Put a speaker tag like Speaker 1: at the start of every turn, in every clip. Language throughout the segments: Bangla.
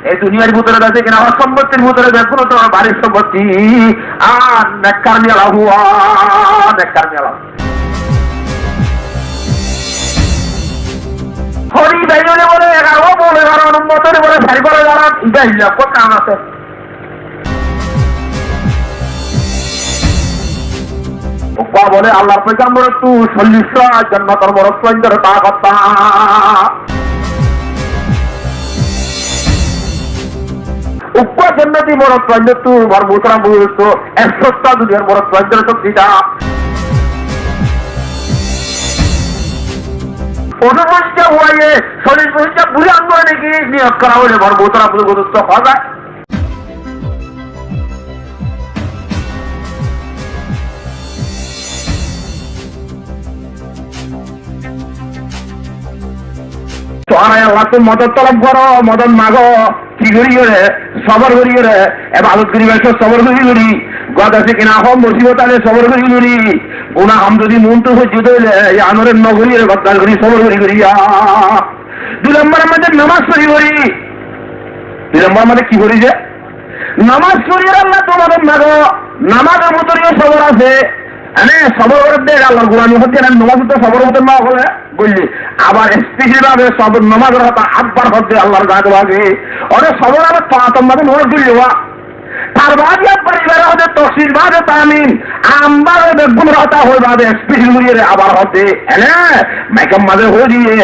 Speaker 1: এই দুনিয়ার ভিতরে আছে কিনা আমার সম্পত্তির ভিতরে দেখুন তোমার বাড়ির সম্পত্তি আর নেককার মেলা হুয়া নেককার মেলা হরি বাইরে বলে 11 বলে 12 নম্বর বলে সারি করে যারা এটা হিসাব কত কাম আছে বলে আল্লাহর পয়গম্বর তু 40 জান্নাতের বড় সুন্দর তা কথা উপা জান্নাতি বড় সুন্দর তু বরবুতরা বুঝতো 100টা দুনিয়ার বড় সুন্দর তো কিটা অনুমতি হয়ে শরীর পরিচয় বুঝে আনবো নাকি নিয়োগ করা হলে বরবুতরা বুঝতো হবে মদত তলব করো মদত মাগো কি করি করে সবর করি করে এবাদত করি সবর করি করি গদ আছে কিনা হম মুসিবত আলে সবর করি করি গুনা হাম যদি মন তো হচ্ছে আনরের নগরী গদ্দার করি সবর করি করি 2 নম্বর আমাদের নামাজ পড়ি করি 2 নম্বর আমাদের কি করি যে নামাজ পড়ি আল্লাহ তোমাদের মাগো নামাজের মতনই সবর আছে সবর করতে আল্লাহর গোলামি হচ্ছে না নামাজ তো সবর হতে না বলে বুঝলি আবার স্পেশাল ভাবে সব নামাজের হতা আব্বার হচ্ছে আল্লাহর গাছ লাগে অনেক সবর আবার তোমাদের নোট দিল তার বাদে পরিবার হতে তফসিল বাদে তামিন আমবার বেগুন হতা হয়ে বাদে স্পেশাল গুলিয়ে আবার হতে মেকম মাঝে হয়ে দিয়ে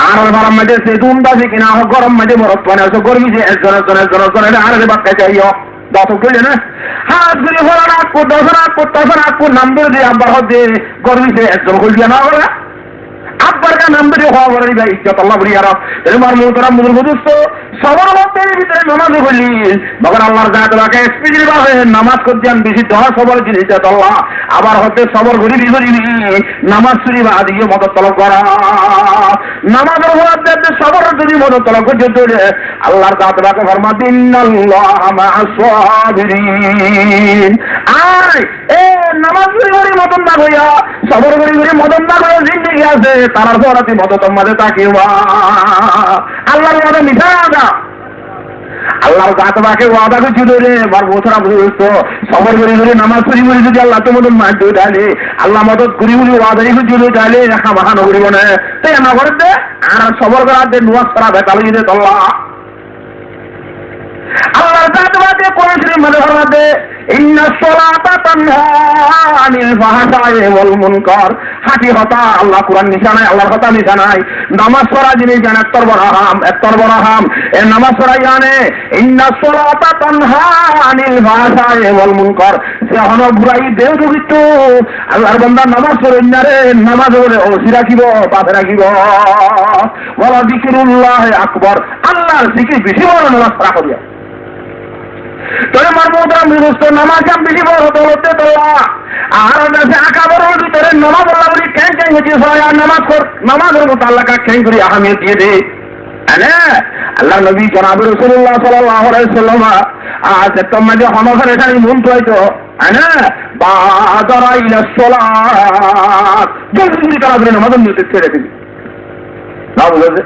Speaker 1: আর গরম মাঝে সে দুমদাসে কিনা গরম মাঝে বরফ পানে আছে গরমি যে একজনের আর বাক্কা চাইও দশ করলে না হাত ঘুরে হলো না দশ নাম্বার দিয়ে আব্বার হতে গরমিছে একজন করলিয়া না বলে আব্বার কা নাম দিয়ে হওয়া বলে ভাই ইজ্জত আল্লাহ বলি আর তোমার মোতরা মুদুর বুঝছ সবার মধ্যে ভিতরে নামাজ বলি মগর আল্লাহর জাত বাকে স্পেশাল ভাবে নামাজ করতে আমি বেশি দোয়া সবার জিনিস আল্লাহ আবার হতে সবর গরিবি গরিবি নামাজ শরীফ আদিকে মদত তলব করা নামাজের হওয়ার সবর যদি মদত তলব করতে চলে আল্লাহর জাত বাকে ফরমা ইন্নাল্লাহা মা'আস সাবিরিন আয় এ নামাজ পড়ি মদন না হইয়া সবর গরিবি মদন না হইয়া জিন্দেগি আছে তারার পরাতে মদত মাঝে তাকিবা আল্লাহর ওয়াদা মিঠা না আল্লাহর গাতবাকে ওয়াদা করছিল রে বার বছর বুঝতো সবর করে করে নামাজ পড়ি বলে যদি আল্লাহ তো মদত মানতে তাহলে আল্লাহ মদত করি বলে ওয়াদাই করছিল তাহলে হামাহা নগরিব না তাই না করতে আর সবর করাতে নুয়াজ করা বেতালো যদি আল্লাহ আল্লাহর গাতবাকে কোরআনের মধ্যে ফরমাতে ইন্না সলাতা তানহা আনিল ফাহশাই ওয়াল মুনকার হাতি হতা আল্লাহ কুরআন নিশানায় আল্লাহর কথা নিশানায় নামাজ পড়া জিনিস জানে এত্তর বড় হাম এ নামাজ পড়া জানে ইন্না সলাতা তানহা আনিল ফাহশাই ওয়াল মুনকার যখন বুরাই দেও দুবিত আল্লাহর বান্দা নামাজ পড়েন না রে নামাজ পড়ে ওসি রাখিব পাশে রাখিব ওয়ালা যিকরুল্লাহ আকবার আল্লাহর জিকির বেশি বড় নামাজ পড়া করিয়া তোরে মারমুদরা মুরস্ত নামাজ কাম বেশি বড় হতে তোলা আর দেশে আকাবরের ভিতরে নামাজ আল্লাহ বলি ক্যাং হচ্ছে সবাই আর নামাজ কর নামাজের মতো আল্লাহকে ক্যাং করি আহমিয়ত দিয়ে দে আল্লাহ নবী জনাব রাসূলুল্লাহ সাল্লাল্লাহু আলাইহি ওয়াসাল্লাম আজ তোমাদের হনফের এখানে মন তো হয়তো বাদারা ইলা সালাত জলদি করে নামাজ নিতে ছেড়ে দিবি না বুঝলে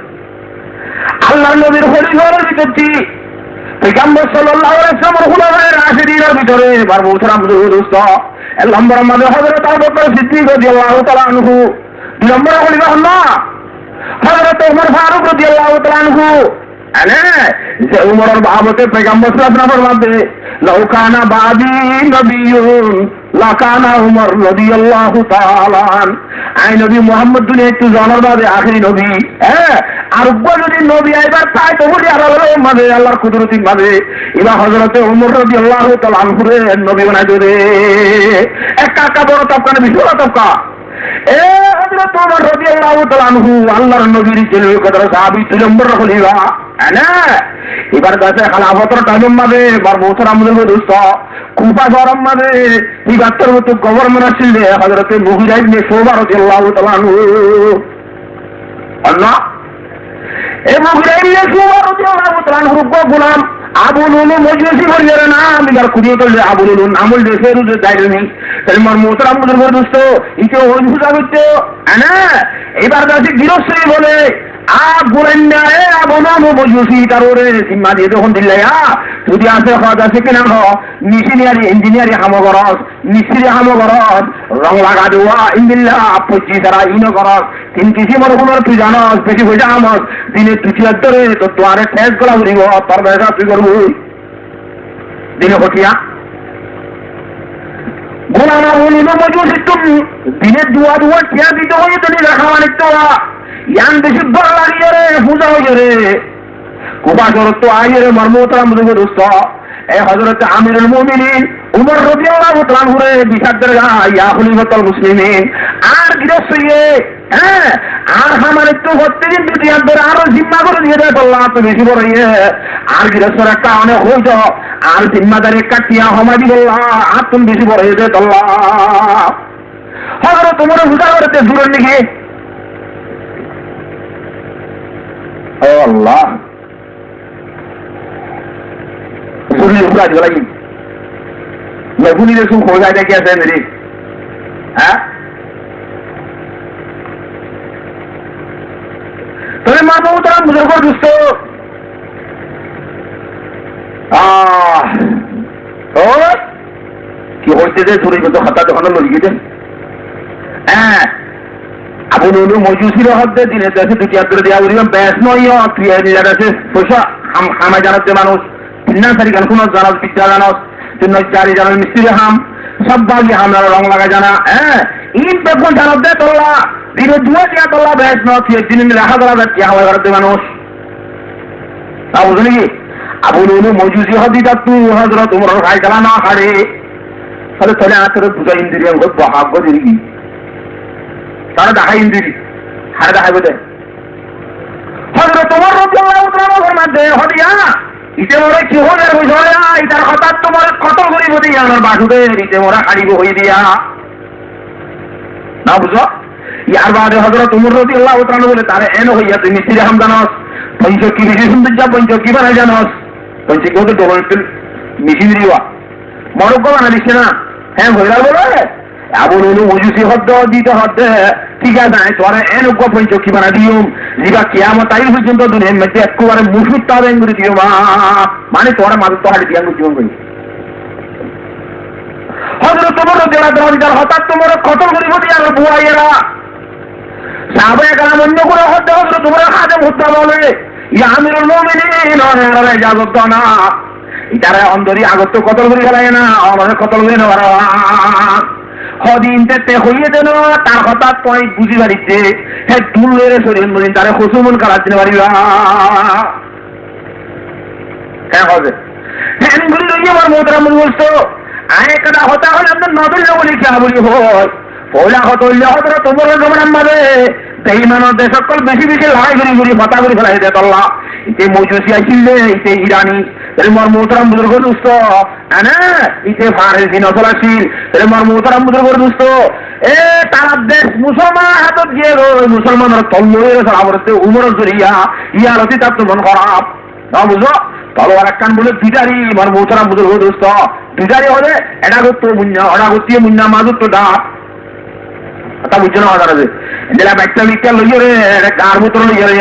Speaker 1: আল্লাহ নবীর খলিফার ভিতরটি পয়গম্বর সাল্লাল্লাহু আলাইহি ওয়াসাল্লাম খুলাফায়ে রাশিদিনের ভিতরে বার বছর দোস্ত এক নম্বর আমাদের হযরত আবু বকর সিদ্দিক রাদিয়াল্লাহু তাআলা আনহু 2 নম্বর খলিফা আল্লাহ হযরত ওমর ফারুক রাদিয়াল্লাহু তাআলা আনহু যে উমরের বাবতে পয়গম্বর সাল্লাল্লাহু আলাইহি ওয়াসাল্লাম বলতে লাউ কানা বাদি নবিয়ুন লাকানা উমর রাদিয়াল্লাহু তাআলা আই নবী মুহাম্মদ দুনিয়া একটু জানার বাদে আখেরি নবী আর যদি নবী আইবার চাই তো বলি আর মাঝে আল্লাহর কুদরতির মাঝে এবার হযরতে ওমর রাদিয়াল্লাহু তাআলা আনহু নবী বানাই দেবে একটা বড় তপকানে বিশাল তপকা হযরত ওমর রাদিয়াল্লাহু তাআলা আনহু আল্লাহর নবীর জেলে কথা সাহাবী 2 নম্বর খলিফা এবার কাছে খেলাফতের টাইম মাঝে বার বছর আমাদের দোস্ত কুফা গরম মাঝে এই বাচ্চার মতো গভর্নর আসছিল হযরতে মুগিরা ইবনে শুবা রাদিয়াল্লাহু তাআলা আনহু আল্লাহ এই মুগিরা ইবনে শুবা রাদিয়াল্লাহু তাআলা আনহু গোলাম আবু লুলু মজলিসি বলিয়ে না আমি আর কুড়িয়ে করলে আবু লুলু আমল দেশে রুজে যাইনি তাই আমার মোহতারাম মুদের দোস্ত ইকে ওই বুঝা করতে এবার কাছে গৃহস্থী বলে গুলেন্ডারে বনানো বসি কারোরে সিম্মা দিয়ে তখন দিলে যদি আছে হজ আছে কিনা মিশিনিয়ারি ইঞ্জিনিয়ারি হামো গরস মিস্ত্রি হামো গরস রং লাগা দেওয়া ইন্দিল্লা পঁচিশ তারা ইনো গরস তিন কিছু মরকুমের তুই জানস বেশি পয়সা আমস দিনে তুচিয়ার ধরে তো তোয়ারে ঠেস গলা উঠিব তোর ব্যবসা তুই করবো দিনে হঠিয়া গোলানা বলিব মজুসি তুমি দিনে দুয়া দুয়া টিয়া দিতে হয়ে তুমি রাখা মানিক ইয়ান বেশি বড় লাগিয়ে রে পূজা হয়ে রে কুবা জরত তো আইয়ে রে মর্মতরাম বুঝে দোস্ত এ হযরত আমিরুল মুমিনিন উমর রাদিয়াল্লাহু তাআলা ঘুরে বিশাদ্দের ইয়া খলিফাতুল মুসলিমিন আর গৃহস্থিয়ে হ্যাঁ আর আমার একটু হচ্ছে দিন দুটি আন্দোলন আরো জিম্মা করে দিয়ে দেয় বললাম তো বেশি বড় ইয়ে আর গৃহস্থর একটা অনেক হইত আর জিম্মাদারি কাটিয়া হমাদি বললাম আর তুমি বেশি বড় হয়ে যায় বললাম হযরত উমর বুঝা করতে দূরের দিকে আল্লাহ শরীরে পুরা দিও লাগি মেগুনি দেখুন খোঁজায় দেখে আছে মেরে হ্যাঁ তবে মামু তারা বুঝে করে দুষ্ট কি হচ্ছে যে শরীর মতো হতা যখন লড়িয়ে হ্যাঁ আপনি মজুসির হদ্দে দিনে দেশে দুটি আত্মরে দেওয়া বলিলাম ব্যাস নয় ক্রিয়া নিজের আছে পয়সা হামায় জানাচ্ছে মানুষ তিন সারি গান কোনো জানাস বিদ্যা জানাস তিন চারি জানাস মিস্ত্রি হাম সব বাকি হামলার রং লাগা জানা হ্যাঁ ইন বেগুন জানাস দে তোল্লা দিনে দুয়া টিয়া তোল্লা ব্যাস নয় দিন রাখা তোলা যাচ্ছে হাওয়ায় ঘরতে মানুষ তা বুঝলি কি আপনি মজুসি হদ্দি যাচ্ছু হজরত তোমার খাই চালা না হারে তাহলে তাহলে আত্মরে পূজা ইন্দ্রিয়া ভাগ্য দিলি তারা দেখাই ইন্দ্রি হারে দেখাইব দে হজরত তোমার মধ্যে হদিয়া ইতে মোরে কি হলে বুঝলে ইটার হঠাৎ তোমার কত করিব দিয়া আমার বাসুদের ইতে মোরা হারিব হয়ে দিয়া না বুঝো ইয়ার বাদে হজরত উমর রাদিয়াল্লাহু তাআলা বলে তারে এন হইয়া তুই মিস্ত্রি হাম জানস পঞ্চ কি বেশি সুন্দর যা পঞ্চ কি বানাই জানস পঞ্চ কি তো ডবল মেশিন দিবা মরক বানাইছে না হ্যাঁ হইলা বলে আবুল মজুসি হদ্দ দিতে হদ্দে ঠিক আছে তোরা এন পঞ্চ কি বানা দিও যেটা কিয়ামত আই পর্যন্ত দুনিয়ার মধ্যে একেবারে মুসুদ তাবেন করে দিও মানে তোরা মাঝে তো হাড়ি দিয়াঙ্গ জীবন করি হজরত তোমার দেওয়া হঠাৎ তোমার খতম করিব দিয়া বুয়াইয়েরা সাহাবায়ে কেরাম অন্য করে হদ্দে হজরত তোমার হাজম হত্যা বলে ইয়া আমিরুল মুমিনিন ওরা ইজাজত না ইতারা অন্দরি আগত কতল করে গেলায় না আমাদের কতল করে নেওয়ার হদিন তেতে হইয়ে দেন তার হঠাৎ পয়েন্ট বুঝি বাড়িতে হ্যাঁ দুলের শরীর মদিন তারে হসুমন কালাতে পারিবা হ্যাঁ হবে হ্যাঁ বলি লইয়ে আমার মোহতারাম বলছো আয় কাদা হতা হলে আপনার নদল বলি কে বলি হয় পয়লা হত হইলে হতরা তোমার গমন মারে সেই মানুষ সকল বেশি বেশি লড়াই করি করি হতা করে ফেলাই দেয় তল্লা ইতে মজুসি আসিলে ইতে ইরানি মর মোহতারাম বুজুর্গ দুস্থ না ইতে ফারেসি নসল আসিল মর মোহতারাম বুজুর্গ দুস্থ এ তারা দেশ মুসলমান হাতত গিয়ে মুসলমানের তল্লরে সারাবরতে উমর জরিয়া ইয়ার অতি তার তো মন খারাপ না বুঝো তলোয়ার একখান বলে দুইটারি মর মোহতারাম বুজুর্গ দুস্থ দুইটারি হলে এটা করতো মুন্না ওটা করতে মুন্না মাজুর তো ডাক কথা বুঝছো না কথা আছে যেটা ব্যাগটা লিখতে লইয়ে রে কার মতো লইয়ে রে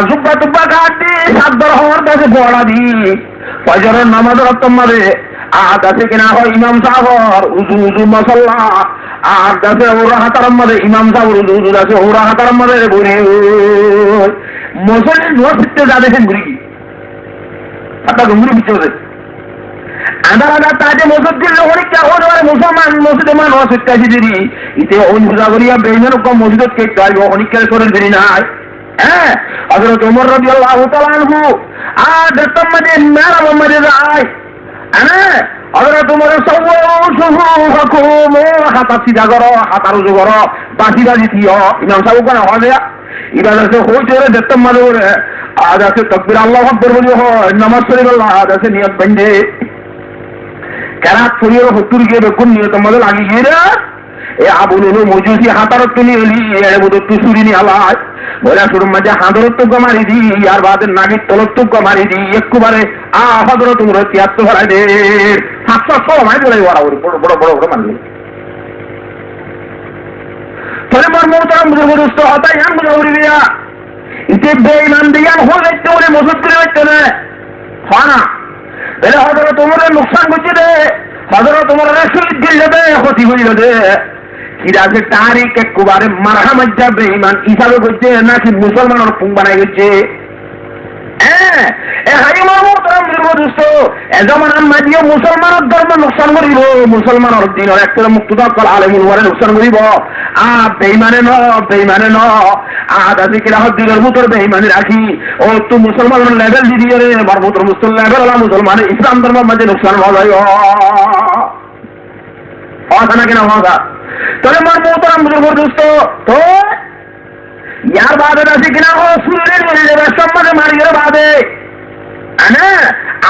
Speaker 1: জুব্বা টুব্বা কাটি সাতবার হওয়ার কাছে পড়া দি ফজরের নামাজ রক্তম মারে আর কাছে কিনা হয় ইমাম সাহর উজু উজু মশল্লা আর কাছে ওরা হাতারাম মারে ইমাম সাহর উজু উজু আছে ওরা হাতারাম মারে বলে মশলের নোয়া শিখতে যা দেখেন ঘুরি একটা ঘুমরি পিছিয়ে আধার আধার তাজে মসজিদ দিল অনেকটা হতে পারে মুসলমান মসজিদে মানুষ শিক্ষাছি দিদি ইতে অনুভূজা করিয়া বেইমের কম মসজিদ কেটে আসবো অনেকের শরীর দেরি নাই হ্যাঁ হযরত ওমর রাদিয়াল্লাহু তাআলা আনহু আর দস্তম মধ্যে মেরা মধ্যে যায় হ্যাঁ হযরত ওমর সুহুকুম হাত সিধা করো হাত উজু করো বাসি বাজি দিও ইমাম সাহেব কোন হবে ইবাদত আছে হইছে রে দস্তম মধ্যে আজ আছে তাকবীর আল্লাহু আকবার বলি হয় নামাজ পড়ি আল্লাহ আজ আছে নিয়ত বন্ধে কেরাত পড়িয়ে হতুর গিয়ে বেকুন নিয়ত মধ্যে লাগি গিয়ে রে এ আবুল মজুসি হাতারত তুলি এলি এড়ে বোধ তু সুরিনি আলাজ বলে শুরু মাঝে হাঁদরত মারি দি আর বাদের নাগির তলত মারি দি একবারে হাদর তোমরা তিয়াত্তর ভরাই দে 700 মাই ধরে বড় বড় বড় বড় বড় মারলি তাহলে আমার মোহতারাম বুঝুস্ত হতাই আন বুঝাবুরি দিয়া যে বেঈমান দিয়া হল দেখতে বলে মজুদ করে দেখতে না হয় না। তাহলে হজরত তোমার লোকসান করছে দে, হজরত তোমার শহীদ গিলে দে, ক্ষতি হইল দে, কিরাজে তারিখ একবারে মারহা মজ্জা বেঈমান হিসাবে করছে নাকি মুসলমানের পুং বানাই করছে। মুসলমানের ধর্ম লোকসান করিব, মুসলমানের দিনের একটা মুক্ত আলেমুল লোকসান করিব। বেইমানে ন বেইমানে ন আদি কিরা দিনের ভিতর বেইমানি রাখি ও তো মুসলমানের লেভেল দিয়ে রে মারবুতর মুসলিম লেভেল হলা মুসলমান ইসলাম ধর্মের মাঝে লোকসান হওয়া যায় না কিনা হওয়া। তাহলে মার মোহতারাম বুজুর্গ দোস্ত তো ইয়ার বাদে আছে কিনা ও সুরের সম্মানে মারিয়ে বাদে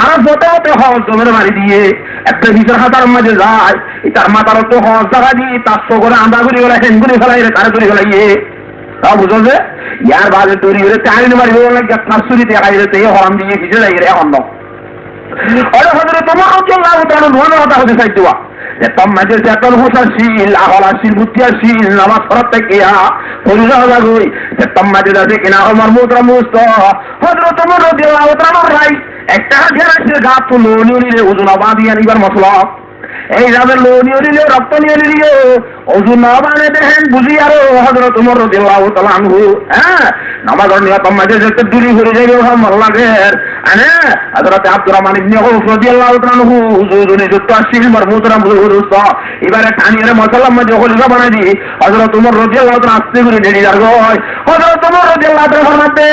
Speaker 1: আরো যত হতে হজ জমের মারি দিয়ে একটা ভিতর হাতার মাঝে যায় তার মাথার তো হজ দেখা দিয়ে তার করে আন্দা ঘুরি গেলা হেন ঘুরি ফেলাই তারা ঘুরি ফেলাইয়ে তা বুঝো যে ইয়ার বাদে তৈরি করে চাইনি মারি তার চুরিতে খাইতে হরাম দিয়ে ভিজে যাই রে এখন হজরে তোমার ধর্মের কথা হতে চাই দেওয়া যে তোমাদের চেতন হোসাশীল আহলাশীল বুদ্ধিয়াশীল নামাজ ফরত থেকে পরিজাগই যে তোমাদের আছে কিনা আমার মুদ্রা মুস্ত হজরত তোমার রাদিয়াল্লাহু তাআলা রাই একটা ঘেরাসের গাছ তো লোনিয়ে ওজন বাঁধিয়ে নিবার মশলা এই যাদের লোনিয়ে নিলে রক্ত নিয়ে নিলে ওজন না বানে দেখেন বুঝি আরো হজরত তোমার রাদিয়াল্লাহু তাআলা আনহু নামাজ নিয়ে তোমাদের যেতে দূরি ঘুরে যাবে আমার লাগে হযরত আব্দুর রহমান ইবনে আউফ রাদিয়াল্লাহু তাআলা আনহু হুজুরে যত আসিল মারমুতরাম হুজুর এবারে টানিয়ে মশলা মধ্যে খলিফা বানাই দি হযরত ওমর রাদিয়াল্লাহু তাআলা আস্তে করে দেরি আর গয় হযরত ওমর রাদিয়াল্লাহু তাআলা ফরমাতে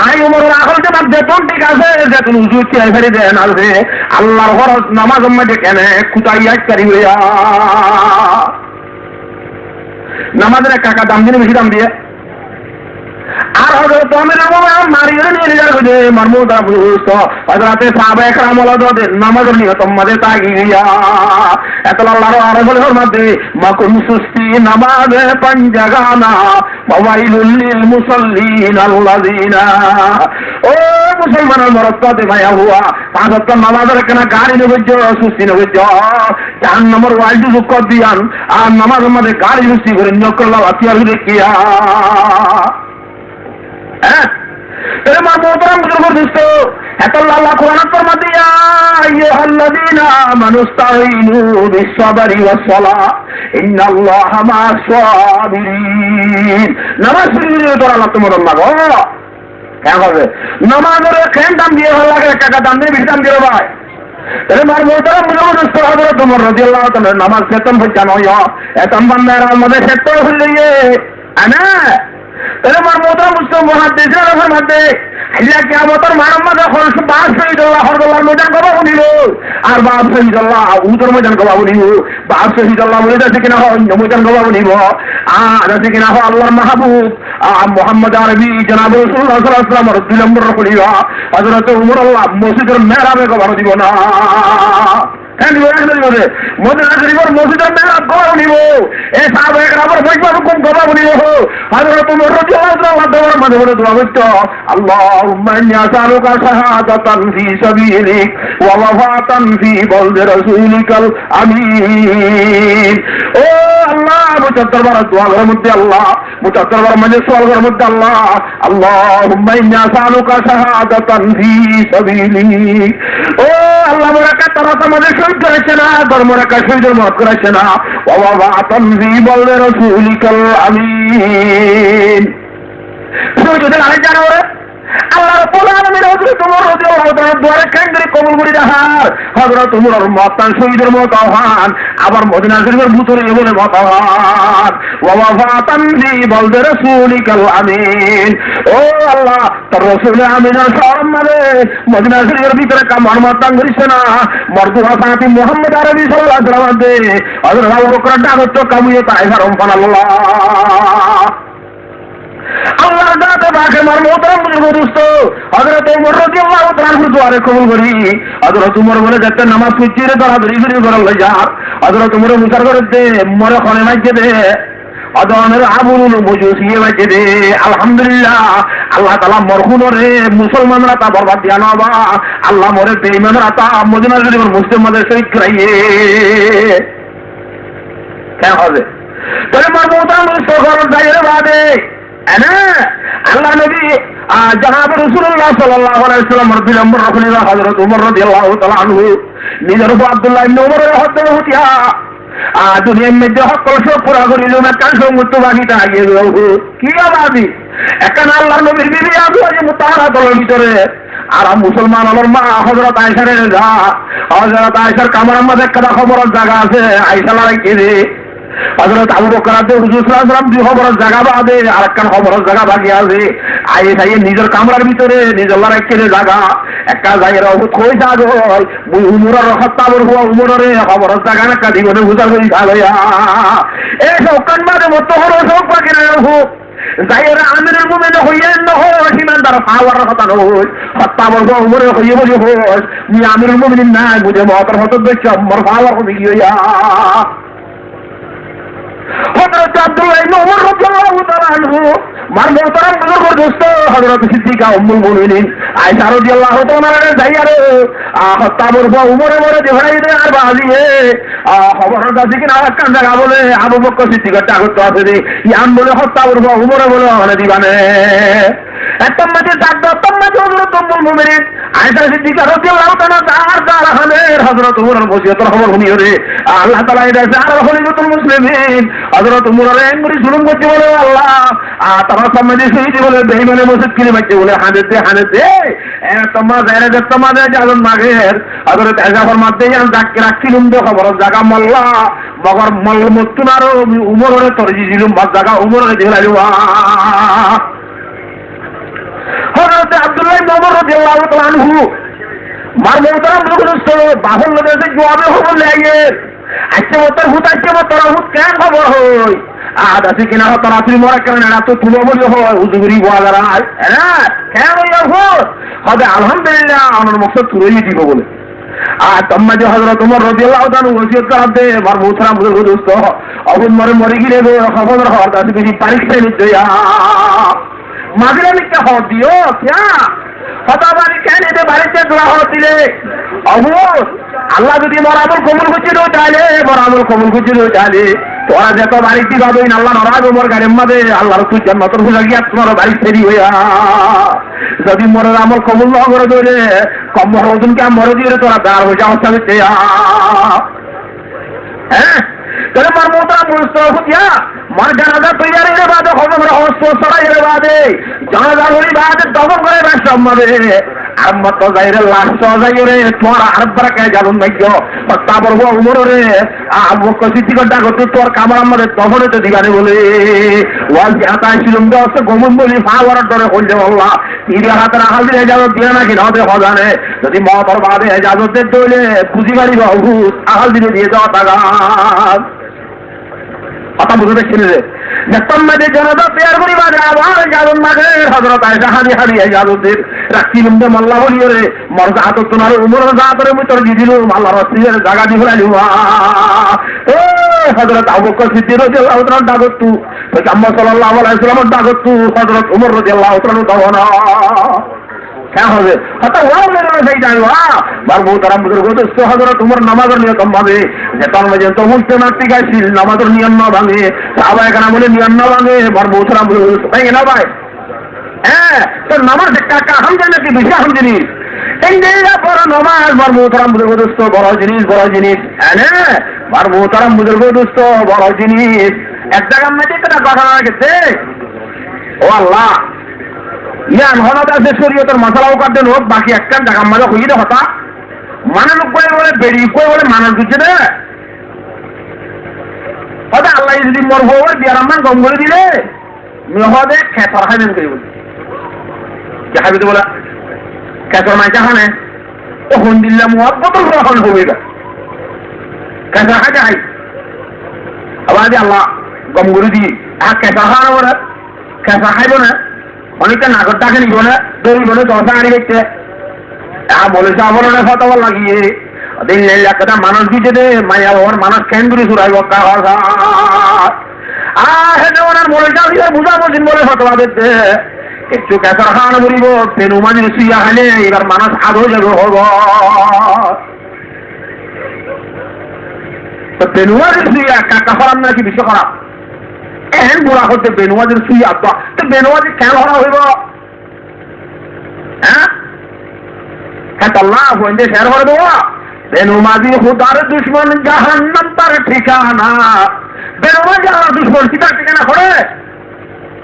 Speaker 1: আই ওমরের আকলতে বাদ দে কোন ঠিক আছে যে তুমি হুজুর কি ফেরে দেন আছে আল্লাহর ফরজ নামাজ মধ্যে কেন কুতাই আজ করি হইয়া নামাজের কাকা দাম দিনে বেশি দাম দিয়ে আর হযরত ওমর মারিয়ে নিয়ে যাওয়া হইছে মারমুদা বুঝত হযরতে সাহাবা একরাম ওলাদের নামাজের নিয়ত মধ্যে তাগিয়া এত আল্লাহর আর বলে ফরমাতে মাকুন সুস্তি নামাজে পাঞ্জাগানা ওয়াইলুল লিল মুসাল্লিন আল্লাযিনা ও মুসলমানের মরত্তাতে ভাইয়া হুয়া পাঁচ ওয়াক্ত নামাজের কেনা গাড়ি নেবে সুস্তি নেবে জাহান্নামের ওয়াইল যুগ দিয়ান আর নামাজের মধ্যে গাড়ি সুস্তি করে নিয়োগ করলাম আতিয়ার দেখিয়া নামাজের কেন দাম দিয়ে ভালো লাগে টাকা দাম দিয়ে বেশি দাম দিয়ে ভাই মার মোহতারাম তোমার রাদিয়াল্লাহু তাআলা নামাজ বেতন হচ্ছে নয় এতম বান্দার আমাদের ক্ষেত্র হইলে তাহলে আমার মোহতারাম মুসলিম মুহাদ্দিসরা ফরমাতে আল্লাহ কিয়ামতের মারাম্মাদে খরচ বাস শহীদুল্লাহ হরদুল্লাহ ময়দান কবা বলিল আর বাস শহীদুল্লাহ উদর ময়দান কবা বলিব বাস শহীদুল্লাহ বলে আছে কিনা অন্য ময়দান কবা বলিব আর আছে কিনা আল্লাহর মাহবুব মুহাম্মদ আরবি জনাব রাসূলুল্লাহ সাল্লাল্লাহু আলাইহি ওয়াসাল্লাম বিলম্বর করিবা হযরত ওমর আল্লাহ মসজিদের মেহরাবে কবা দিব না মদিনা শরীফের মসজিদের মেহরাব কবা বলিব এই সাহাবা একরামের বৈঠক হুকুম কবা বলিব হযরত ওমর রাদিয়াল্লাহু তাআলা মাঝে মাঝে দোয়া করত আল্লাহুম্মা ইন্নী আসআলুকা শাহাদাতান ফি সাবিলিক ওয়া ওয়াফাতান ফি বালদি রাসূলিকাল আমিন ও আল্লাহ মুতাত্তার বার দোয়া করার মধ্যে আল্লাহ মুতাত্তার বার মাঝে সওয়াল করার মধ্যে আল্লাহ আল্লাহুম্মা ইন্নী আসআলুকা শাহাদাতান ফি সাবিলিক ও আল্লাহ মোরাকা তারা আমাদের শহীদ করেছে না ধর্মরাকা শহীদের মত করেছে না ওয়া ওয়াফাতান ফি বালদি রাসূলিকাল আমিন শহীদের আরেক জানো রে আল্লাহ রাব্বুল আলামিন হযরত ওমর রাদিয়াল্লাহু তাআলা দোয়ারে কেন্দ্রে কবুল করে রাখার হযরত ওমর মাতান শহীদের মত আহ্বান আবার মদিনা শরীফের ভিতরে বলে মত আহ্বান ওয়া ওয়াফাতান ফি বালদি রাসূলিকাল আমিন ও আল্লাহ তার রাসূল আমিনের সম্মানে মদিনা শরীফের ভিতরে কামান মাতান করিস না মরদুয়া সাথী মুহাম্মদ আরবি সাল্লাল্লাহু আলাইহি ওয়াসাল্লাম হযরত আবু বকর দাওয়াত কামিয়ে তাইফার সুবহানাল্লাহ আল্লাহর দাতে বাকে মার মোহতারাম বুজুর্গ দোস্ত হযরত ওমর রাদিয়াল্লাহু তাআলা দোয়ারে কবুল করি হযরত ওমর বলে যাতে নামাজ পড়ছি রে তারা ধরে ধরে করা লই যা হযরত ওমর মুসার করতে মরে খনে মাইজে দে আদনের আবুল মুজুসিয়ে মাইজে দে আলহামদুলিল্লাহ আল্লাহ তাআলা মরহুমরে মুসলমানরা তা বরবাদ দিয়া না বা আল্লাহ মরে বেঈমানরা তা মদিনা শরীফের মুসলিমদের শহীদ করাইয়ে কেন হবে তাহলে মারমুতাম সফর যাইরে বাদে আল্লাহ নবী জনাব রাসূলুল্লাহ সাল্লাল্লাহু আলাইহি ওয়াসাল্লাম বিলম্বর রাখলেন হযরত ওমর রাদিয়াল্লাহু তাআলা আনহু নিজের উপর আব্দুল্লাহ ইবনে ওমরের হত্যা হতিয়া দুনিয়ার মধ্যে হক সব পুরা করিল না কাল সমস্ত বাকিটা আগিয়ে গেল কি আবাদি এখন আল্লাহ নবীর বিবি আবু আজ মুতাহারা দলের ভিতরে আর মুসলমান আমার মা হযরত আয়েশার যা হযরত আয়েশার কামরার মধ্যে একটা খবরের জায়গা আছে আয়েশা লাগাইছে রে হযরত আবু বকর রাদিয়াল্লাহু হুজুর সাল্লাল্লাহু আলাইহি ওয়াসাল্লাম দুই খবরের জায়গা বাদে আরেকখান খবরের জায়গা বাকি আছে আয়েশা নিজের কামরার ভিতরে নিজের লাগাইছে জায়গা একটা জায়গার অবুত কই যাগো মুই উমরের হত্যাবর হওয়া উমরের খবরের জায়গা না কাদি বলে বুঝা করি ভালোয়া এই সকান মাঝে মত হলো সব বাকি না হোক যাইরা আমিরুল মুমিনিন হইয়া না হয় সীমান্দার পাওয়ার কথা নয় হত্যাবর হওয়া উমরের হইয়া বলি হয় মি আমিরুল মুমিনিন না বুঝে মতর হত দেখছ মর পাওয়ার হই গিয়া হযরত আব্দুল্লাহ ইবনে ওমর রাদিয়াল্লাহু তাআলা আনহু মারমুতারাম বুজুর্গ দোস্ত হযরত সিদ্দিকা উম্মুল মুমিনিন আয়েশা রাদিয়াল্লাহু তাআলা যাইয়ারে হত্যাবর হওয়া উমরের মরে দেখাই দে আর বাজিয়ে খবরের কাছে কিনা কান জায়গা বলে আবু বকর সিদ্দিকের টাগত আছে রে ইয়ান বলে হত্যাবর হওয়া উমরে বলে মানে দিবানে একটা মাঝে একটা মাঝে হযরত উম্মুল মুমিনিন আয়েশা সিদ্দিকা রাদিয়াল্লাহু তাআলা তার হামের হযরত উমরের বসিয়তের খবর শুনিও রে আল্লাহ তাআলা এটা আর খলিফাতুল মুসলিমিন হযরত উমরের এঙ্গুরি জুলুম করতে বলে আল্লাহ তারা সামনে শহীদ বলে বেঈমানে মসজিদ কিনে বাইতে বলে হানেতে তোমার জায়গা তোমার জালন মাগের হযরত আয়েশা ফরমাতে যান ডাকে রাখিলুম দে খবরের জায়গা মোল্লা মগর মল মুতুনার উমরের তরজি দিলুম বাদ জায়গা উমরের দিলাইলো হযরত আব্দুল্লাহ ইবনে ওমর রাদিয়াল্লাহু তাআলা আনহু মারমুতারাম বুজুর্গ বাহুল নদীতে জবাবে খবর লাগে আজকে মতর হুতাইছে মতর হুত কেন খবর হই আদাসি কিনা তাড়াতাড়ি মরা কেন না তো তুলো বলি হয় উজুরি গোয়ালারা হ্যাঁ কেন ইয়া হুত হবে আলহামদুলিল্লাহ আমার মকসদ তুলেই দিব বলে আর তোমার যে হযরত ওমর রাদিয়াল্লাহু তাআলা ওসিয়ত করতে মারমুতারাম বুজুর্গ দোস্ত অবুন মরে গিয়ে খবর হওয়ার কাছে বেশি পরীক্ষা নিতে মাগরে লিখতে হওয়া দিও ক্যা হতাবানি কেন এদের বাড়িতে দোয়া হওয়া দিলে অবুজ আল্লাহ যদি মরামুল কবুল করছিল চাইলে মরামুল কবুল করছিল চাইলে তোরা যত বাড়িতে পাবে আল্লাহ নারাজ ওমর গাড়ির মাঝে আল্লাহর তুই জান্নাতের হুজা গিয়া তোমার বাড়ি ফেরি হইয়া যদি মরার আমল কবুল না করে ধরে কম হজুনকে মরে দিয়ে তোরা দাঁড় হয়ে যাওয়া চাইতে হ্যাঁ তাহলে মারমুতারাম বুজুর্গ মার জানাজা তৈয়ারের বাদে খবর হস্ত সরাইয়ের বাদে জানাজা হলি বাদে দমন করে ব্যস্ত আমাদের আর মত যাইরে লাশ যাইরে তোমার আরবার কে জানুন ভাগ্য তারপর উমরে আবু বকর সিদ্দিক ডাকত তোর কামরা আমাদের দমনে তো দিবানে বলে ওয়াল জাতা ছিলুম দছে গমন বলি ফাওয়ার ধরে হইলে আল্লাহ তিরে হাতের হাজির ইজাজত দিয়ে নাকি নদে খজানে যদি মতর বাদে ইজাজত দিতে হইলে পুঁজি বাড়ি বাবু আহাল দিয়ে যাওয়া টাকা কথা বুঝে দেখছেন রে তোমাদের জনতা তৈয়ার করি বাজে আবার জালন মাঝে হযরত আয়েশা হাজি হাজি ইজাজতের রাখিলুম দে মাল্লা বলিও রে মর্দা হাত তোমার উমরের জাতরে মুতর দি দিলুম আল্লাহর রাসূলের জায়গা দি ফেলাইলু ও হযরত আবু বকর সিদ্দিক রাদিয়াল্লাহু তাআলা ডাকতু পয়গম্বর সাল্লাল্লাহু আলাইহি ওয়াসাল্লাম ডাকতু হযরত উমর রাদিয়াল্লাহু তাআলা দাওয়ানা क्या হবে হয়তো ওরাও মেরে না সেই জানবা মারমুতারাম বুজুর্গ দোস্ত হযরত উমর নামাজের নিয়ম ভাবে যে তার মাঝে তো মুস্তে নাতি গাইছিল নামাজের নিয়ম না ভাঙে সাহাবায়ে কেরাম বলে নিয়ম না ভাঙে মারমুতারাম বুজুর্গ ভাই না ভাই হ্যাঁ তো নামাজ কাকা হাম জানে কি বেশি হাম জিনিস এই যে বড় নামাজ মারমুতারাম বুজুর্গ দোস্ত বড় জিনিস হ্যাঁ মারমুতারাম বুজুর্গ দোস্ত বড় জিনিস এক জায়গার মধ্যে একটা ঘটনা গেছে ও আল্লাহ ইয়ান হঠাৎ আছে শরীয়তের মশলাও কাটতে লোক বাকি একটা জায়গার মাঝে হইলে হতা মানে লোক বলে বেরিয়ে বলে মানুষ দিচ্ছে রে হয়তো আল্লাহ যদি মরবো বিয়ারাম্মান গম করে দিলে হদে খেসর খাইবেন করি বলি খাবি তো বলা খেসর মাইটা খানে ও হন দিল্লা মুহাত বোতল করে খাওয়ানো হবে এটা খেসর খাইতে খাই আবার আল্লাহ গম করে দিই আর খেসর খাওয়ানো বলে খেসর খাইব না অনেকটা নাগর টাকা নিব না দৌড়িব না দশা আনি দেখতে বলেছে আবরণে ফতোয়া লাগিয়ে দিন একটা মানুষ দিতে দে মাইয়া ওর মানুষ কেন দূরে সুরাই বক্কা ওনার বলেছে বুঝা বলছেন বলে ফতোয়া দিতে একটু কেঁচর খাওয়ানো বলিব পেনু মাঝে শুইয়া খাইলে এবার মানুষ আদৌ যাবে হব তো পেনু মাঝে শুইয়া কাকা খারাপ নাকি বিশ্ব খারাপ এহেন বুড়া হতে বেনুয়াজের শুই আসবা তো বেনুয়াজে কেন হরা হইব হ্যাঁ আল্লাহ বন্ধে শেয়ার করে দেওয়া বেনুমাজি খুদার দুশ্মন জাহান্নাম তার ঠিকানা বেনুমাজি আল্লাহ দুশ্মন কি তার ঠিকানা করে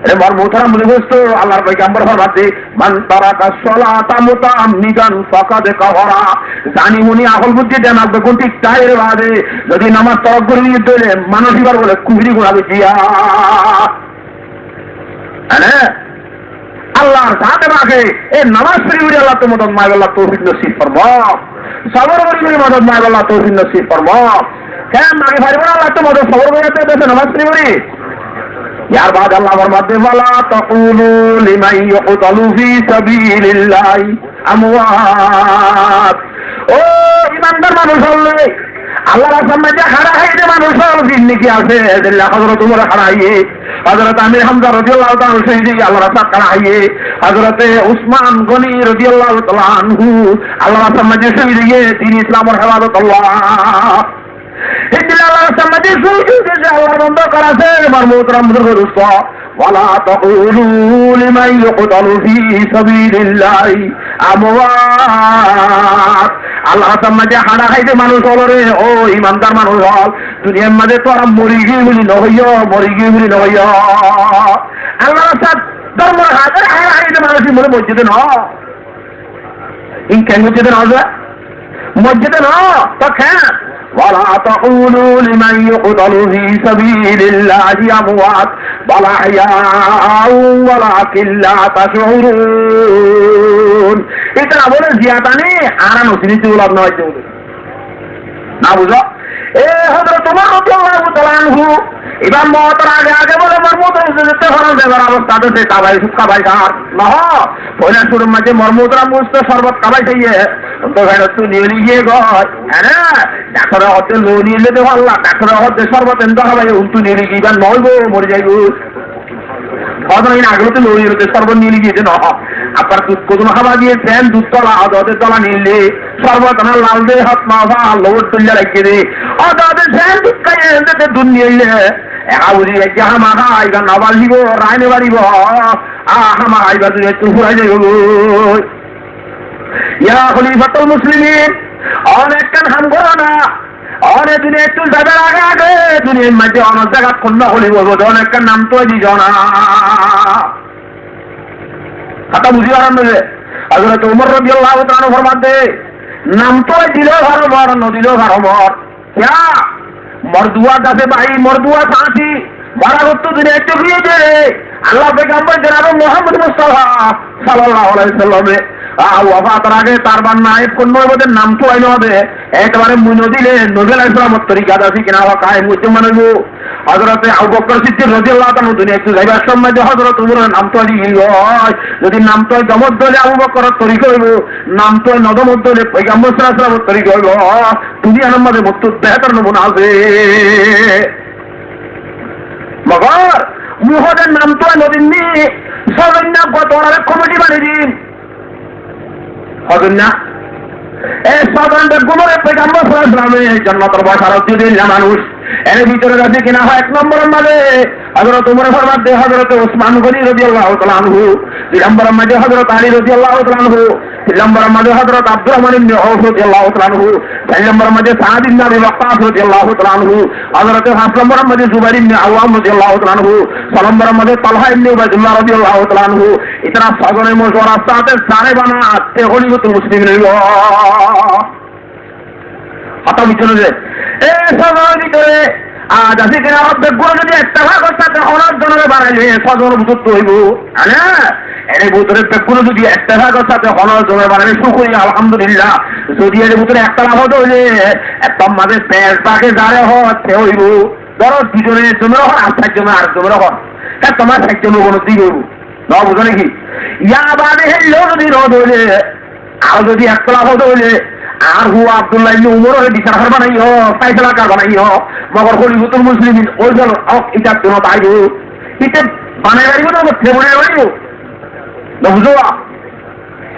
Speaker 1: এবার মোহতারাম মুনিবস্ত আল্লাহর পয়গম্বর ফরমাতে মান তারাকা সলাতা মুতাআম্মিদান ফাকাদ কাফারা জানি মুনি আকল বুদ্ধি দেন আপনি কোন ঠিক চাইরে বাদে যদি নামাজ তরক করে নিয়ে দিলে মানসিকভাবে বলে কুফরি গুনাহ দিয়া হ্যাঁ আল্লাহর সাথে রাখে এই নামাজ পড়ি আল্লাহ তো মদদ মায় আল্লাহ তৌফিক নসিব ফরমাও সবর করি মদদ মায় আল্লাহ তৌফিক নসিব ফরমাও কেন মাগে ভাই আল্লাহ তো মদদ সবর করতে দেবে নামাজ পড়ি यार बाद अल्लाह फरमाते वाला तक़ूलू लिमन युक़तलु फी साबीलिल्लाहि अमवात ओ ईमानदार মানুষ হলে আল্লাহর সামনে যে খাড়া হইতে মানুষ জিন্নি কি আছে আল্লাহ হযরত উমর খাড়া হইয়ে হযরত আমির হামজা রাদিয়াল্লাহু তাআলা শহীদ আল্লাহর সাথে খাড়া হইয়ে হযরত উসমান গনি রাদিয়াল্লাহু তাআলা আনহু আল্লাহর সামনে যে শহীদ হইয়ে দিন ইসলামের হেফাজত আল্লাহ আল্লাহর সামনে যে শহীদ হইছে আল্লাহর বন্ধ করাছে আমার মোহতারাম মুরগরুস্ত ওয়ালা তাকুলু লিমান ইউকতালু ফি সাবিলিল্লাহি আমওয়াত আল্লাহর সামনে যে হাড়া খাইতে মানুষ হল রে ও ইমানদার মানুষ হল দুনিয়ার মাঝে তো আর মরি গিয়ে বলি নহইয় আল্লাহর সাথে ধর্ম হাজার হাড়া খাইতে মানুষ মরে মসজিদে ন কেন মসজিদে ন তো কেন ولا تقولوا لمن يقتل في سبيل الله أموات بل أحياء ولكن لا تشعرون এটা বলে জিয়াতা নেই আর নসিনিতে উলাদ নয় না বুঝো এ হযরত ওমর রাদিয়াল্লাহু তাআলা আনহু ইমাম মওতার আগে বলে মরমুত যেতে ফরজ দেবার অবস্থা তো কাবাই সুকাবাই আর না পয়লা শুরুর মাঝে মরমুতরা মুস্ত শরবত কাবাই দিয়ে তো ভাইরা তুই নিয়ে গিয়ে গয় হ্যাঁ ডাক্তার হতে লো নিয়ে দে আল্লাহ ডাক্তার হতে শরবত এন্দ হবে উন্তু নিয়ে গিয়ে নইবো মরে যাইবো কতদিন আগেও তো লড়িয়ে হতে শরবত নিয়ে গিয়েছে না আপনার দুধ কদম খাওয়া দিয়েছেন দুধ তলা অদের তলা নিলে শরবত না লাল দে হাত মাফা লোট তুলে রেখে দে অদের ফ্যান দুধ খাইয়ে দুধ নিয়ে এলে আউরি এক হামা আইবা নাবাল দিব রায়নে বাড়িব হামা আইবা তুই একটু ঘুরাই যাইব ইয়া খলিফাতুল মুসলিমিন অনেক কান হাম করো না অনেক দিনে একটু যাবার আগে দুনিয়ার মাঝে অনেক জায়গা কন্যা হলি বলবো অনেক নাম তো দিজ না কথা বুঝি আরাম দেবে হযরত ওমর রাদিয়াল্লাহু তাআলা ফরমাতে নাম তো দিলেও ভালো মর নদিলেও ভালো মর क्या मर्दुआ गाছে ভাই মর্দুয়া সাথী বরাবর দিনে একটু গিয়েছে আল্লাহ পয়গম্বর জনাব মুহাম্মদ মুস্তাফা সাল্লাল্লাহু আলাইহি ওয়াসাল্লামে ওয়াফাতের আগে তার বান্নায় কোন নবীর নাম তো আইনো হবে একবারে মুনো দিলে নবী আলাইহিস সালামের তরিকা দাসি কিনা ওয়া কায় মুসলমান হইব হযরত আবু বকর সিদ্দিক রাদিয়াল্লাহু তাআলা দুনিয়া একটু যাইবার সময় যে হযরত উমরের নাম তো আইল যদি নাম তো জমদ দলে আবু বকরের তরিকা হইব নাম তো নদমদ দলে পয়গম্বর সাল্লাল্লাহু আলাইহি ওয়াসাল্লামের তরিকা হইব দুনিয়ার মধ্যে মতো বেহতর নমুনা আছে মগর মুহদের নাম তো নদীনি সরন্না গতরার কমিটি বানিয়ে দিন হযরত এই সাধারণ গুলোরে পয়গম্বর সাল্লাল্লাহু আলাইহি ওয়াসাল্লামের জান্নাতের বাসারত দিলেন মানুষ এর ভিতরে আছে কিনা হয় এক নম্বরের মাঝে হযরত ওমর ফরমাতে হযরত ওসমান গনি রাদিয়াল্লাহু তাআলা আনহু দুই নম্বরের মাঝে হযরত আলী রাদিয়াল্লাহু তাআলা আনহু তিন নম্বরের মাঝে হযরত আব্দুর রহমান ইবনে আউফ রাদিয়াল্লাহু তাআলা আনহু চার নম্বরের মাঝে সাদ ইবনে আবি ওয়াক্কাস রাদিয়াল্লাহু তাআলা আনহু হযরত পাঁচ নম্বরের মাঝে জুবাইর ইবনে আওয়াম রাদিয়াল্লাহু তাআলা আনহু ছয় নম্বরের মাঝে তালহা ইবনে উবাইদুল্লাহ রাদিয়াল্লাহু তাআলা আনহু ইতনা সাগরের মশওয়ারা সাথে সারে বানা আতে খলিফাতুল মুসলিমিন কথা বুঝছেন যে এই সাগরের ভিতরে আজ আছে কিনা অর্ধেক গুলো যদি একটা ভাগ সাথে অনেক জনের বাড়াইলে সজন বুঝতে হইব হ্যাঁ এর ভিতরে পেগুলো যদি একটা ভাগ সাথে অনেক জনের বাড়াইলে শুকরি আলহামদুলিল্লাহ যদি এর ভিতরে একটা লাভ হইলে একটা মাঝে পেট পাকে যারে হচ্ছে হইব ধরো দুজনের জন্য হন আর চারজনের আর জনের হন হ্যাঁ তোমার চারজনের কোনো দিক হইব না বুঝো নাকি ইয়া বাদে হেললেও যদি রদ হইলে আর যদি একটা লাভ হইলে আর হু আব্দুল্লাহ ইবনে উমর এর বিচার হার বানাইও ফায়সালা কার বানাইও মগর খলিফাতুল মুসলিমিন ওই দল এটা তো বাইরো ইতে বানাই বাড়িও না ট্রেবুলে বাড়িও না বুঝো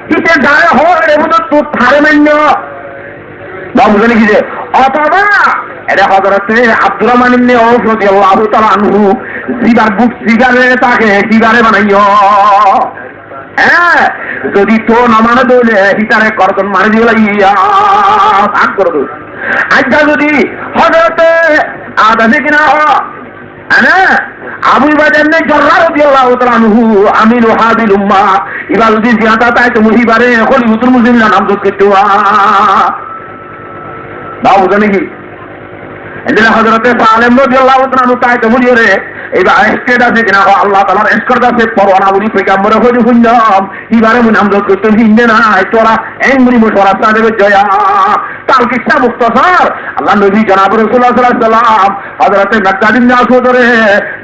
Speaker 1: ইতে গায়ে হয় এর মতো তো থারে মান্য না বুঝো নাকি যে অথবা এটা হযরতে আব্দুর রহমান ইবনে আউফ রাদিয়াল্লাহু তাআলা আনহু জিবার বুক জিগারে তাকে জিগারে বানাইও হ্যাঁ যদি তো নামানো দলে হিতারে করতন মারি দিও লাগিয়া ভাগ করে দো আজকে যদি হযরতে আদাসে কিনা হ্যাঁ আবু বাজার নে জর্রা রাদিয়াল্লাহু তাআলা আনহু আমিনু হাদিল উম্মাহ এবার যদি জিয়াদা তাই তো মুহিবারে খলিফাতুল মুসলিমিন নাম দত করতে দাও জানি কি এদিকে হযরতে সালেম রাদিয়াল্লাহু তাআলা আনহু তাই তো মুরিরে এবার স্টেট আছে কিনা আল্লাহ তাআলার এসকর দাসে পরওয়ানা বলি পয়গম্বর হয়ে হুঞ্জাম এবারে মুন নাম দত করতে হিন্দে না তোরা এমনি মোশওয়ারা সাদেবে জয়া তাল কিসা মুখতাসার আল্লাহ নবী জনাব রাসূলুল্লাহ সাল্লাল্লাহু আলাইহি ওয়াসাল্লাম হযরতে মেকদাদ ইবনে আসওয়াদরে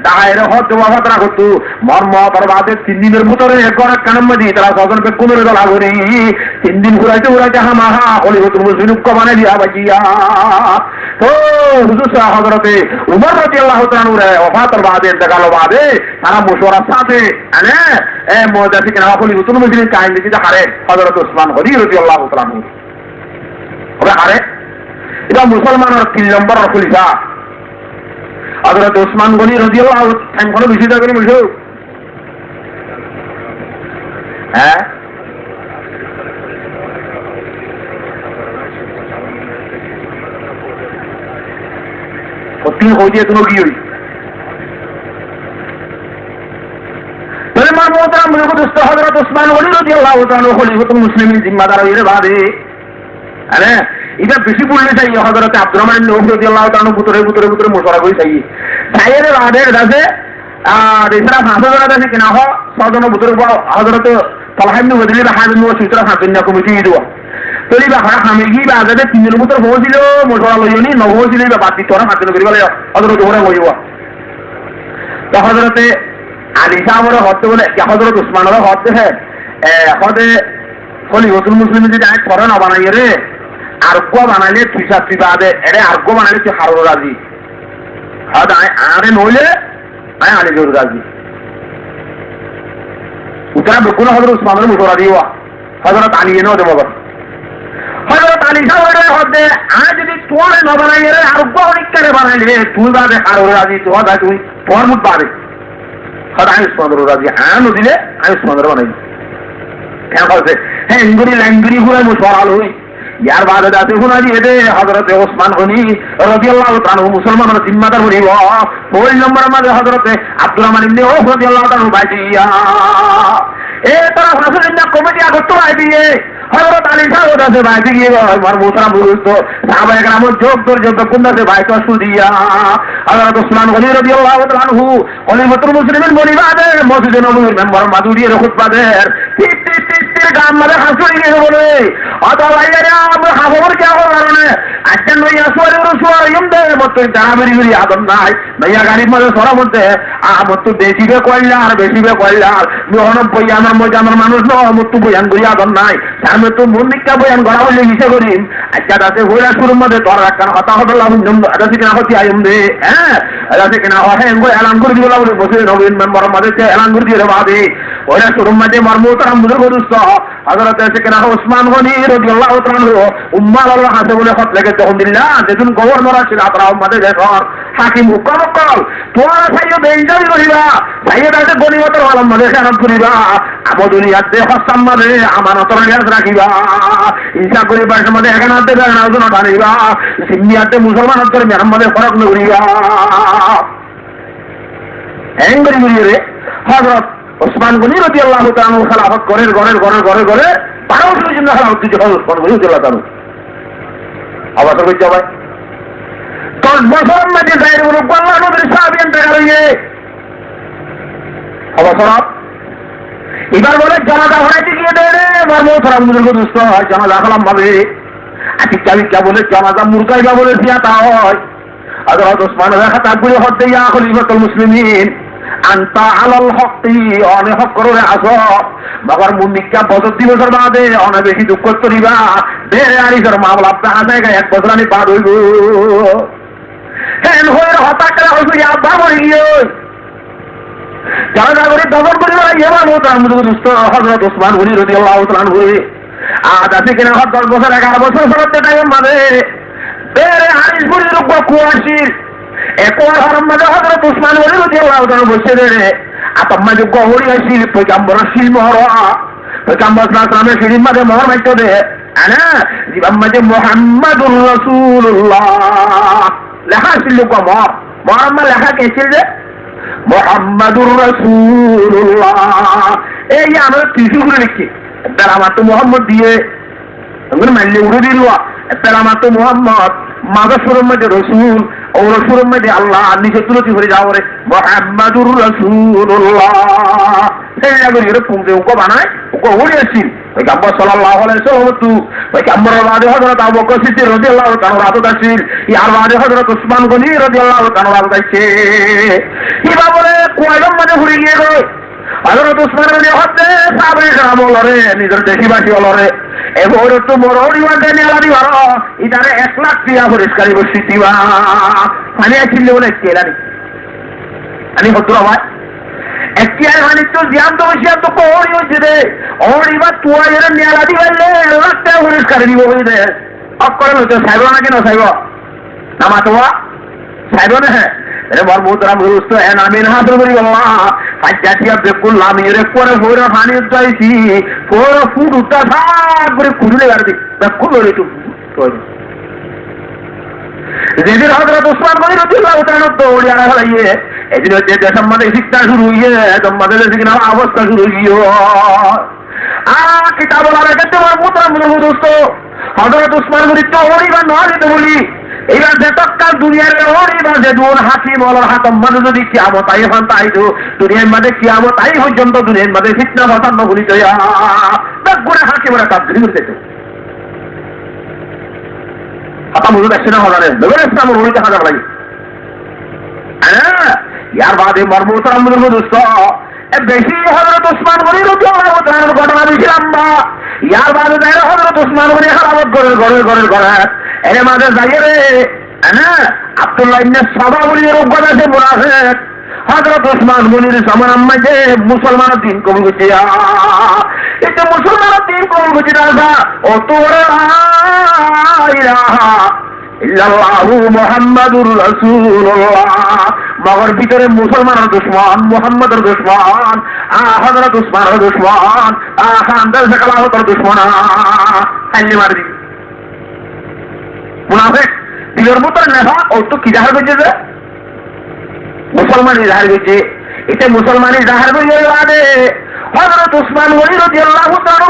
Speaker 1: দায়ের হদ ওয়াফাত রাখতু মর্ম বরবাদে 3 দিনের ভিতরে একবার কানাম মদি তারা সজনকে কোনরে দলা করি 3 দিন ঘুরাইতে হামাহা খলিফাতুল মুসলিমিন কো বানাই দিয়া বাজিয়া তো হুজুর হযরতে উমর রাদিয়াল্লাহু তাআলা রে ওয়াফাতের বাদে ইন্তেকাল বাদে তারা মুশওয়ারার সাথে আনে এ মুজাদ্দিদ কিনা খলিফাতুল মুসলিমিন কাহিনী দিতে হারে হযরত ওসমান গনি রাদিয়াল্লাহু তাআলা হবে হারে এটা মুসলমানের 3 নম্বর খলিফা হযরত ওসমান গনি রাদিয়াল্লাহু টাইম কোন বেশি থাকে না বুঝো হ্যাঁ কতদিন হয়ে যায় তোমার কি হই তাহলে মারমুতারাম মুজাদ্দিদ হযরত ওসমান গনি রাদিয়াল্লাহু তাআলা খলিফাতুল মুসলিমিন জিম্মাদার হইরে বাদে আরে এটা বেশি বললে চাই হযরত আব্দুর রহমান ইবনে আউফ রাদিয়াল্লাহু তাআলা ভিতরে মোশওয়ারা করে চাই তাইরে বাদে দাসে আর এছাড়া হাজার দাসে কিনা হ সজন ভিতরে হযরত তালহা ইবনে ওয়াদিল হাদিন ও সুতরা হাদিন কমিটি দিও তলি বা হামে গি বা আজাদে 3 দিনের ভিতর হয়েছিল মোশওয়ারা লইনি ন হয়েছিল বা বাতি তোরা হাদিন করি বলে হযরত ওরা হইও তো হযরতে আলী সাহেবের হতে বলে হযরত ওসমানের হতে হ্যাঁ হদে খলিফাতুল মুসলিমিন যদি আয় করে না বানাই রে আরগো বানাইলে তুই সাথী বাদে এরে আরগো বানাইলে তুই হারো রাজি হদ আরে নইলে আয় আলী জোর রাজি উতরা বকুল হযরত ওসমানের মুশওয়ারা দিওয়া হযরত আলী এনে দেব বাবা হযরত আলী সাহেবের হদে আয় যদি তোরে না বানাই রে আরগো অনেক করে বানাইলে তুই বাদে হারো রাজি তো দা তুই তোর মুখ বাদে হদ আয় ওসমানের রাজি আয় নদিলে আয় ওসমানের বানাই क्या करते हैं इंगुरी लैंगुरी हुआ मुशवरा हुई यार बाद जाते हुना जी दे हजरत उस्मान गनी রাদিয়াল্লাহু তাআলা মুসলমানের জিম্মাদার হই ওই নম্বর আমাদের হযরত আব্দুর রহমান ইবনে আউফ রাদিয়াল্লাহু তাআলা বাইদিয়া এ তারা হাসিন কমিটি আগত আইবিয়ে হযরত আলী সাহেব দাসে বাইদি গিয়ে আমার মোহতারাম বুজুর্গ সাহাবায়ে কেরাম যোগ কোনদাসে ভাই তো সুদিয়া হযরত উসমান গনি রাদিয়াল্লাহু তাআলা আনহু খলিফাতুল মুসলিমিন বলিবাদে মসজিদে নববীর মেম্বার মাদুরির খুতবাদের তীর গাম মারে হাসুরি গিয়ে বলে অতলাইয়ারে আমরা হাবর কে কারণে আজকে নই আসওয়ারে রসুয়ার ইমদে মত জানাবেরি গরি আদম নাই ভাইয়া গাড়ির মধ্যে সরা মধ্যে আমত বেশিবে কইলা আর বেশিবে কইলা মোহন বই আমার মানুষ ন আমত বয়ান করি আদম নাই আমি তো মন্দিরটা বয়ান করা বলে হিসে করি আজকে দাসে হইলা শুরুর মধ্যে তোর রাখান হতা হতো লাভুন দাসে কিনা হতি আইম দে হ্যাঁ দাসে কিনা হয় এলান করে দিবলা বলে বসে নবীন মেম্বার মধ্যে এলান করে দিয়ে বাদে ওরা শুরুর মধ্যে মারমুতারাম বুজুর্গ দুস্থ হযরত সেখানে উসমান গনি রাদিয়াল্লাহু তাআলা উম্মাহ আল্লাহ হাতে বলে হত লাগে তখন দিল্লা যেদিন গভর্নর ছিল আপনারা আমাদের দেশর হাকিম হুকুম কল তোরা সাইয়্যিদ বেঞ্জাল করিবা সাইয়্যিদ আছে গনিমতের আলম মধ্যে খেয়ানত করিবা আমো দুনিয়াতে হসাম মাঝে আমানতর জ্ঞান রাখিবা ইনসা করিবার সময় এখানাতে জানা না জানিবা সিন্নিয়াতে মুসলমানের করে মেরাম মধ্যে ফরক নকরিবা এঙ্গরি গরিরে হযরত উসমান গনি রাদিয়াল্লাহু তাআলা খেলাফত করেন ঘরে 12 বছরের জন্য খেলাফত দিতে হল উসমান গনি রাদিয়াল্লাহু তাআলা আবার তো যাবে 10 বছরের মধ্যে গায়ের উপর আল্লাহ নবীর সাহাবী ইন্তেকাল হয়ে অবসর এবার বলে জানাজা হইতে গিয়ে দেরে মারমুতারাম বুজুর্গ দোস্ত হয় জানাজা হলাম ভাবে আতি চাবি কে বলে জানাজা মুরগাইবা বলে সিয়াতা হয় হযরত উসমান রাখা তাকবীর হদ দিয়া খলিফাতুল মুসলিমিন আনতা আলাল হকি অনেক হক করে আসো মগর মুন্নিকা বছর 2 বছর বাদে অনেক বেশি দুঃখ করিবা দেরে আরিসের মামলা আপনার এক বছর আমি বাদ হইব হেন হয়ে হতাশা হইছে আব্বা মরে গিয়ে জানাজা করে দফন করিবা এবার তার মুজুগ দুস্থ হযরত উসমান গনি রাদিয়াল্লাহু তাআলা হয়ে আজ আছে কিনা 10 বছর 11 বছর হতে টাইম মানে বেরে হারিস বুড়ির উপর কুয়াশির একবার হরম মাঝে হজরত উসমান গনি রাদিয়াল্লাহু তাআলা বসে রে আতম মাঝে গহরি আসিল পয়গম্বর শিল মহর পয়গম্বর সাল্লাল্লাহু আলাইহি ওয়াসাল্লাম শিল মাঝে মহর মাইতো দে আনা জীবন মাঝে মুহাম্মাদুর রাসূলুল্লাহ লেখা ছিল মহর মহর লেখা কে ছিল রে মুহাম্মাদুর রাসূলুল্লাহ এই আমরা কিছু করে লিখি তার আমার তো মোহাম্মদ দিয়ে আমরা মানলে উড়ে দিল তার আমার তো মোহাম্মদ মাদা সুরম মধ্যে রসুল ও রসুলের মধ্যে আল্লাহ নিচে তুলতি করে যাও রে মুহাম্মাদুর রাসূলুল্লাহ সেই জায়গায় এরকম যে ওকে বানায় ওকে উড়ে আসি পয়গম্বর সাল্লাল্লাহু আলাইহি ওয়াসাল্লাম পয়গম্বরের বাদে হযরত আবু বকর সিদ্দিক রাদিয়াল্লাহু তাআলা রাত আসিল ইয়ার বাদে হযরত উসমান গনি রাদিয়াল্লাহু তাআলা রাত আসছে ইবা বলে কয়জন মানে ঘুরে গিয়ে গো হযরত উসমান গনি হতে সাহাবে کرام লরে নিজের দেশবাসী লরে এবার তো মরোড়ি ওয়ান্ডে নিলাদি বারো ইদারে 1 লাখ টিয়া পরিষ্কারী বসি দিবা মানে ছিল বলে কেলানি আমি হতরা ভাই একটিয়ার মানে তো জিয়াম তো বসি তো কোড়ি হচ্ছে রে ওড়ি বা তুয়া এর নিলাদি বললে 1 লাখ টিয়া পরিষ্কারী দিব বই দে অক করে তো সাইব না কেন সাইব নামা তোয়া সাইব না अरे बार मोहतरम दोस्तों है ना मेन हाथ में अल्लाह पंचायती अब बिल्कुल लाम ये पूरे पूरे पानी उठा थी पूरा फूड उठा था पूरे कुड़ने कर दी बिल्कुल बोले तुम যেদিন হযরত উসমান গনি রাদিয়াল্লাহু তাআলা দৌড়ে আনা হইয়ে এদিন যে সম্মানে শিক্ষা শুরু হইয়ে সম্মানে শিক্ষা অবস্থা শুরু হইও কিতাব ওয়ালা কাছে আমার মোহতরম দোস্তো হযরত উসমান গনি তো ওই বা নয় তো বলি এবার যে তৎকাল দুনিয়ার ওরই মাঝে দুন হাকিম ওলার হাতম মানে যদি কিয়ামত আই হন তাই তো দুনিয়ার মাঝে কিয়ামত আই পর্যন্ত দুনিয়ার মাঝে ফিতনা ফাসাদ নগুলি তো গুণে হাকিমরা কাজ ধরে দিত আপা মুজুদ একশো হাজারে নবীর ইসলাম রুইতে হাজার লাগে ইয়ার বাদে মর্মতরাম দোস্ত বেশি হযরত উসমান গনি রাদিয়াল্লাহু তাআলার ঘটনা বেশি লম্বা ইয়ার বাদে যায় হযরত উসমান গনি হারামত করে এর মাঝে যাইয়ে রে আব্দুল্লাহ ইবনে সাবা বলি রোগবাদ আছে মুনাফিক হযরত উসমান গনির জামানার মধ্যে মুসলমানের দিন কবুল করছে এটা মুসলমানের দিন কবুল করছে রাজা ও তোরা লা ইলাহা ইল্লাল্লাহু মুহাম্মাদুর রাসূলুল্লাহ মগর ভিতরে মুসলমানের দুশমন মুহাম্মদের দুশমন হযরত উসমানের দুশমন খানদার সাকালাহতের দুশমন আইলে মার দি মুনাফিক দিলের ভিতরে নেফাক ও তো কি জাহার করছে যে মুসলমানই জাহার করছে এটা মুসলমানই জাহার করে বাদে হযরত উসমান গনি রাদিয়াল্লাহু তাআলা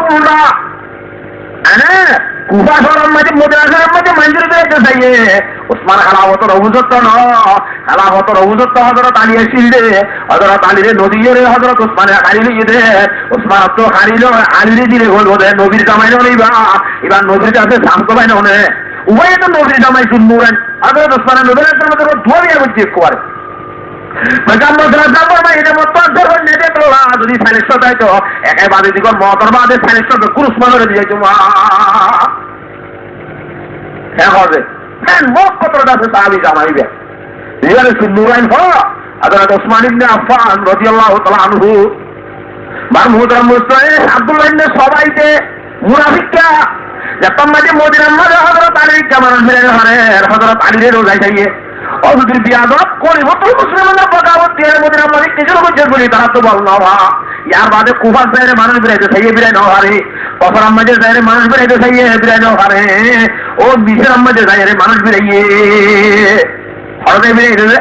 Speaker 1: কুফা শহরের মাঝে মদিনার মাঝে মঞ্জুরি দিতে চাইয়ে উসমান খালাফতের অভিযুক্ত খালাফতের অভিযুক্ত হযরত আলী আসিল রে হযরত আলী রে নদী রে হযরত উসমানের হারিয়ে দে উসমান তো হারিল আলী দিলে বলবো দে নবীর জামাই নইবা এবার নবীর কাছে শান্ত ভাই ননে উভয় তো নবীর জামাই শুনবুরেন হযরত উসমানের নবীর মধ্যে ধোয়া বুঝছি একবার পয়গম্বর সাল্লাল্লাহু আলাইহি ওয়াসাল্লাম এটা মত ধরে নে দেখলা যদি সালিশ দাই তো একাই বাদে দিগো মতর বাদে সালিশ তো কুরুস মানরে দিয়ে জমা হ্যাঁ হবে হ্যাঁ মুখ কতটা আছে সাহাবী জামাইবে ইয়ারে সুনুরাইন হ হযরত ওসমান ইবনে আফফান রাদিয়াল্লাহু তাআলা আনহু বার মুহতারাম মুস্তাফা আব্দুল্লাহ ইবনে সবাইতে মুনাফিকরা যখন মাঝে মদিনার মাঝে হযরত আলী জামানার মেরে হারে হযরত আলীর রোজাই যাইয়ে অযুদির বিয়াদত করে হতো মুসলমানরা বগাবত দিয়ে মদিনার মাঝে কিছু করছে বলি তারা তো বল না ইয়ার বাদে কুফার জায়গায় মানুষ বেড়াইতে চাইয়ে বিরায় না হারে কফর আম্মাজের জায়গায় মানুষ বেড়াইতে চাইয়ে বিরায় না হারে ও মিশের আম্মাজের জায়গায় মানুষ বেড়াইয়ে হরদে বেড়াইতে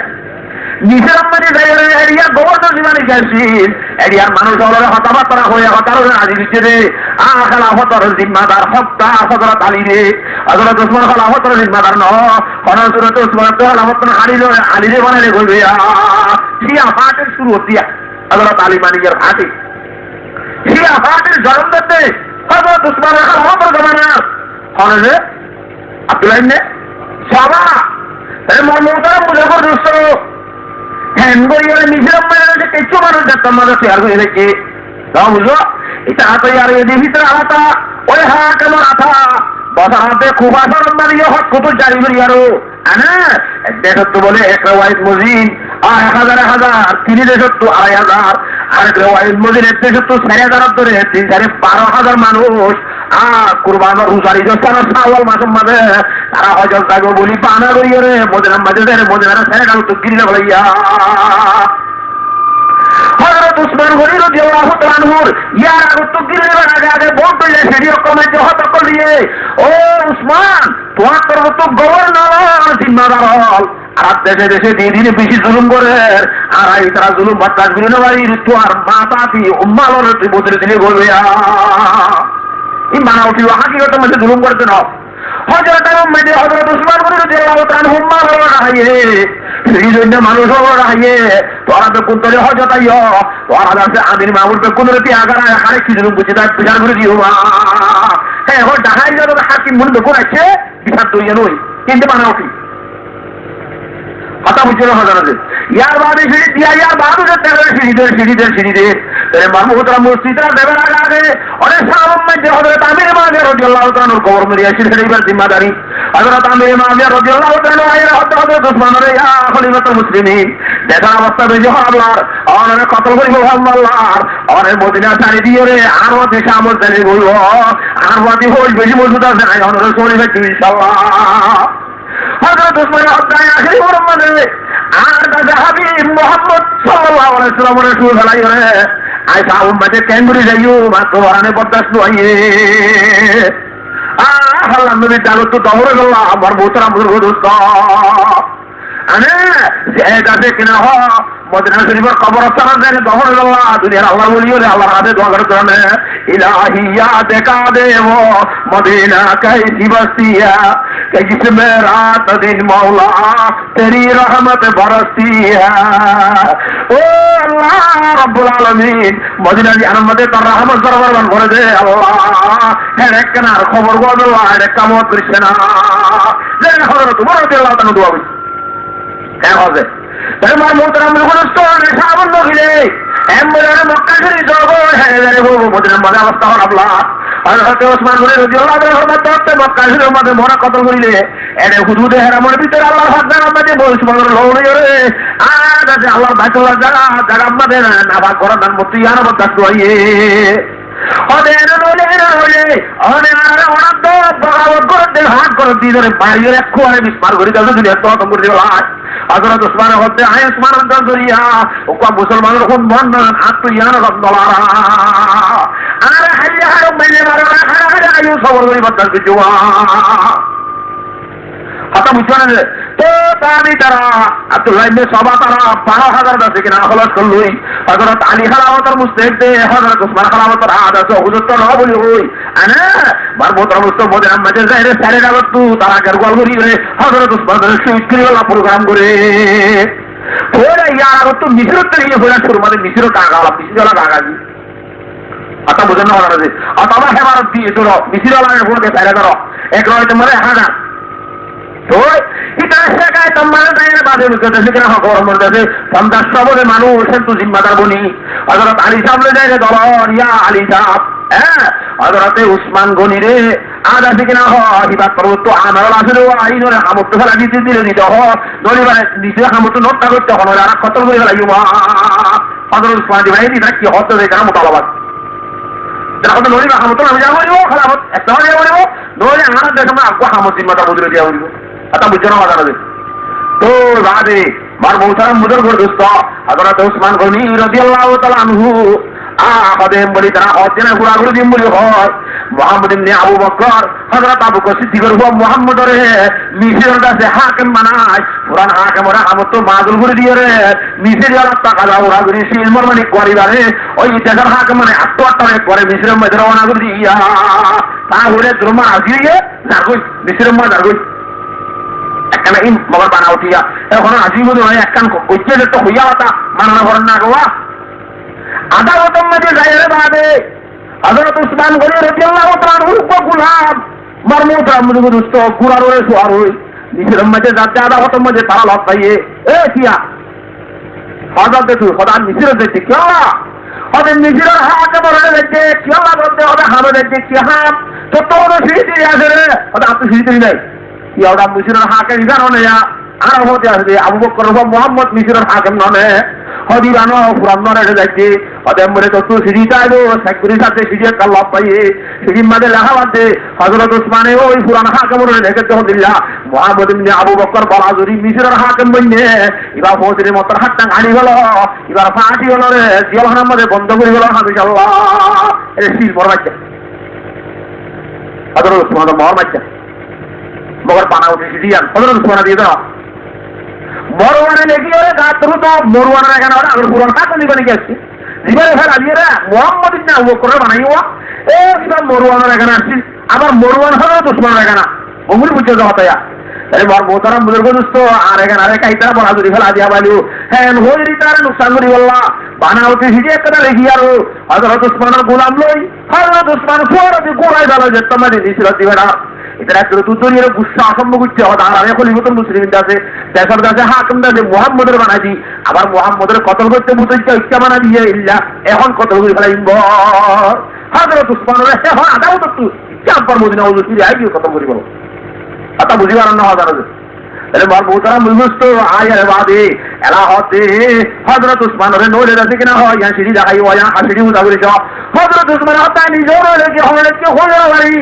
Speaker 1: মিশের আম্মাজের জায়গায় এরিয়া গোবর্ধন জীবনে গেছিল এরিয়ার মানুষ অলরে হতাবার্তা হয়ে হতার আজি দিচ্ছে রে খালাফতর জিম্মাদার হত্যা হযরত আলী রে হযরত উসমান খালাফতর জিম্মাদার ন হযরত উসমান তো খালাফতর হারিল আলী রে বানালে কইবে সিয়া ফাটের শুরু হতিয়া হযরত আলী মানিকের হাতে সিয়া ফাটের জন্ম দিতে হযরত উসমান খালাফতর জামানা হযরত আব্দুল্লাহ ইবনে সাবা এর মর্মটা মুজাফর দোস্ত হ্যাঁ গরিবের নিজের মানে কিছু মানুষ দেখতাম মানুষ শেয়ার করে রেখে বুঝলো এটা হাতে আর এদের ভিতরে আলাদা ওই হাত আমার আথা বসা হাতে খুব আসার মারিয়ে হট কত জারি করি আরো দেশত্ব বলে একটা ওয়াইজ মজিন 1000 তিনি দেশত্ব 2500 আর একটা ওয়াইজ মজিন এক দেশত্ব 4000 ধরে 3,000 12,000 মানুষ কুরবানোর রোজার ইজস্থানের শাওয়াল মাসের মাঝে তারা হজর থাকবে বলি পানা করিয়ে রে মদিনার মাঝে মদিনার ছেড়ে গেল তো গিরিনা বলাইয়া হযরত উসমান গনি রাদিয়াল্লাহু তাআলা আনহুর ইয়ার আগত গিরিনা আগে আগে বল দিলে সেদিও কমেন্টে হত করলিয়ে ও উসমান তোমার তরফ তো গভর্নর জিম্মাদার হল আর দেশে দেশে দিনে বেশি জুলুম করে আর এই তারা জুলুম বাতাস গুলো বাড়ি তো আর মাতাতি উম্মালর তুই বদলে দিলে বলবে এই মানা উঠিল হাকিগত মধ্যে জুলুম করতে না হযরত উম্মতে হযরত উসমান গনি রাদিয়াল্লাহু তাআলা উম্মাল রাহিয়ে সেই জন্য মানুষ রাহিয়ে তোরা তো কোন তলে হযরত আইও তোরা আছে আমির মামুর তো কোন রতি আগারা হারে কি জুলুম বুঝি তার বিচার করে দিও হ্যাঁ এখন ঢাকাই যত হাকিম মূল্য করেছে বিচার তো ইয়ে নই কিন্তু মানা উঠি কথা বুঝছিল হজরতে ইয়ার বাদে সিঁড়ি দিয়া ইয়ার বাদে সিঁড়িদের মাহমুদরা মসজিদরা দেবের আগে অনেক সাহাবায়ে যে হযরত আমির মাওবিয়া রাদিয়াল্লাহু তাআলার কবর মরিয়া ছিলেন এইবার জিম্মাদারি হযরত আমির মাওবিয়া রাদিয়াল্লাহু তাআলা আইরা হযরত উসমানের ইয়া খলিফাতুল মুসলিমিন দেখা অবস্থা বেজে আল্লাহর অনেক কতল করিব আল্লাহর অনেক মদিনা ছাড়ি দিয়ে রে আর দেশে আমল চালি বলবো আর বাদি হই বেশি মজবুত আছে না অনেক শরীরে ইনশাআল্লাহ হযরত উসমান আব্দাই আখেরি মুহাম্মদ আর দাদা হাবিব মুহাম্মদ সাল্লাল্লাহু আলাইহি ওয়াসাল্লামের রাসূল ফলাই রে আইসা উম্মতে কেঙ্গুরি যাইও মাত্র আনে বরদাস্ত হইয়ে আল্লাহ নবী ডালো তো দহরে গেল আমার মোহতারাম দোস্ত আনে যে কিনা হ মদিনা শরীফের কবরস্থান দেন দহরে গেল দুনিয়ার আল্লাহ বলিও রে আল্লাহর হাতে দোয়া করতে হবে इलाही याद का दे वो मदीना कैसी बस्तिया कि जिसमें रात दिन मौला तेरी रहमत बरसती है ओ अल्लाह रब्बुल आलमीन मदीना की रहमते तर रहमत सरवरन করে দে আল্লাহ এর একনার খবর গো আল্লাহ এর কামত করিস না যে হযরত উমর রাদিয়াল্লাহু তাআলা দোয়া করেন হ্যাঁ হবে তাই মার মোহতারাম মুখস্থ সাবন নগিলে এমবলারে মক্কা শরীফ জগৎ হেরে গেলে বলবো মদিনার মাঝে অবস্থা খারাপলা আর হযরত ওসমান গনি রাদিয়াল্লাহু তাআলা হযরত মক্কা শরীফের মধ্যে মরা কত করিলে এনে হুদুদে হারামের ভিতরে আল্লাহর হাত আমাদের বলছ মনের লওলে রে আর যে আল্লাহর বাইতুল্লাহ জায়গা আমাদের না ভাগ করার নাম মত ইয়ার মত আসুইয়ে ওদের নলে ওদের আর ওরা তো বগাবত করতে হাত করে দিলে বাইরে এক কোয়ারে বিস্মার করে দাও দুনিয়া তো তো করে দিলা হযরত ওসমান হতে আয় ওসমান দরিয়া ও কো মুসলমানের কোন বন্ধ হাত তো ইয়ার রব্বালা আর হাইয়া আর মেলে মারা হারা আয়ু সবর করে বদল দিওয়া কথা বুঝছো না তো তাবি তারা আব্দুল্লাহ ইবনে সাবা তারা 12000 দাসে কিনা খলাস করলই হযরত আলী খালাওয়াতের মুস্তাহিদ দে হযরত উসমান খালাওয়াতের আদাস হুজুর তো না বলি হই আনা মারবুতর মুস্তাহিদ মদিনা মাঝে যাইরে সারে দাওয়াত তু তারা কার গল করি রে হযরত উসমানের সুইট করিওয়ালা প্রোগ্রাম করে ওরে ইয়ার তো মিশরত থেকে হইলা শুরু মানে মিশর কাগালা মিশরলা কাগাজি আতা বুঝেন না ওরা যে আতা হেবারত দিয়ে তো মিশরলা এর সারে দাও এক রয়তে মরে হানা তো এটা শেখায় তোমার দায়ের বাদে মুখতে শিখরা খবর মধ্যে 50 বলে মানুষ তো জিম্মাদার বনি হযরত আলী সাহেব যায় দলন ইয়া আলী সাহেব হ্যাঁ হযরত উসমান গনি রে আদা শিখনা হয় ইবাদ করব তো আমার আসলে আইনরে আমত ফেলা দিতে দিলে দিতে হয় দলিবার নিচে আমত নটটা করতে হয় আর কত করে লাগিও হযরত উসমান ভাই দিনা কি হতো রে কাম তালাবাদ এটা কত নলিবা আমত আমি যাবো খালামত একটা হয়ে যাবো নলে আমার দেখো আগো আমত জিম্মাদার বদলে দিয়া হইব आता बुझना वाला रे तो बादे मार मोहतरम बुजुर्ग दोस्त हजरत उस्मान गनी রাদিয়াল্লাহু তাআলা আনহু আহাদে বলি তারা অজনা ঘোরা ঘুরি দিন বলি হয় মুহাম্মদ ইবনে আবু বকর হযরত আবু বকর সিদ্দিকের হুয়া মুহাম্মদ রে মিশরের কাছে হাকিম বানায় পুরান হাকিম ওরা আমত তো মাদুল করে দিয়ে রে মিশরের ওরা টাকা দাও ওরা করে সিলমর মানে করিবারে ওই জায়গার হাকিম মানে আত্মহত্যা করে মিশরের মধ্যে রওনা করে দিয়া তাহলে দ্রমা আজিয়ে জাগই মিশরের মধ্যে জাগই একখানা ইম বাবার বানা উঠিয়া এখন আজিব নয় একখান কইছে তো হইয়া কথা মাননা করেন না গোয়া আদালতের মধ্যে যাইরে বাদে হযরত উসমান গনি রাদিয়াল্লাহু তাআলা রূপ গুলাম মারমুত আমদু দুস্ত কুরার ওরে সুয়ার হই নিজের মধ্যে যাতে আদালতের মধ্যে তারা লস পাইয়ে এ কিয়া হযরত তুই খোদা নিজের দেখতে কিয়া ওদের নিজের হাতে বড় দেখতে কিয়া বলতে হবে হামে দেখতে কি হাম তো তোর সিটি আছে রে ওটা আপনি সিটি নাই ইয়াওডা মিশরের হাকিম জানো না আর হতে আসবে আবু বকর মুহাম্মদ মিশরের হাকিম ননে হদি বানো পুরান রেটে যাচ্ছে অদেম বলে তো তুই সিঁড়ি চাইবো সেকুরির সাথে সিঁড়ি একটা লাভ পাইয়ে সিঁড়ির মাঝে লেখা বাদে হজরত উসমানে ওই পুরান হাকেম রেখেছে হদিল্লা মোহাম্মদ ইবনে আবু বকর বালাজুরি মিশরের হাকেম বইনে এবার ফৌজির মতন হাতটা গাড়ি গেল এবার ফাঁসি হলো রে জিয়ালখানার মধ্যে বন্ধ করে গেল হামিশাল্লাহ এর শিল বড় বাচ্চা হজরত উসমান মর বাচ্চা মগর পানা উঠে সিঁড়িয়ান হজরত উসমানা দিয়ে দাও মরওয়ানে লেগে গাছ তো মরওয়ানের এখানে আগের পুরান হাতে নিবানি গেছে জীবনে ফেলা দিয়ে রে মোহাম্মদ ইবনে আবু বকর বানাইও এ এবার মরওয়ানের এখানে আসছি আবার মরওয়ান হলো উসমানের এখানে ওগুলি বুঝতে যাওয়া তাই আরে মর মোহতারাম বুজুর্গ দোস্ত আর এখানে আরে কাইতা বলা যদি ফেলা দিয়া বালিও হ্যাঁ হইরি তার নুকসান করি বললা বানাওতে হিজে একটা লেখি আর হযরত উসমানের গোলাম লই হযরত উসমান ফরদি গোড়ায় দালা যে তোমাদের দিছিল দিবেনা এটা একটা দুজনের গুসা অসম্ভব করছে আর আমি খলিফাতুল মুসলিমিন আছে দেশের কাছে হাকিম দাসে মুহাম্মদের বানাইছি আবার মুহাম্মদের কতল করতে বুঝতে ইচ্ছা বানা দিয়ে ইল্লা এখন কতল করে ফেলাইব হযরত উসমানের এখন আদাও তো ইচ্ছা পর মদিনা ওজু ফিরে আই কত করি বলো আতা বুঝিবার না হযরত আরে মার মোহতারাম বুঝছ আয়ার বাদে এলা হতে হযরত উসমানের নলে রাতে কিনা হয় ইয়া সিঁড়ি দেখাই ওয়া হাসিড়ি উদা করে যাও হযরত উসমান হতা নিজের লেগে হলে কি হলো বাড়ি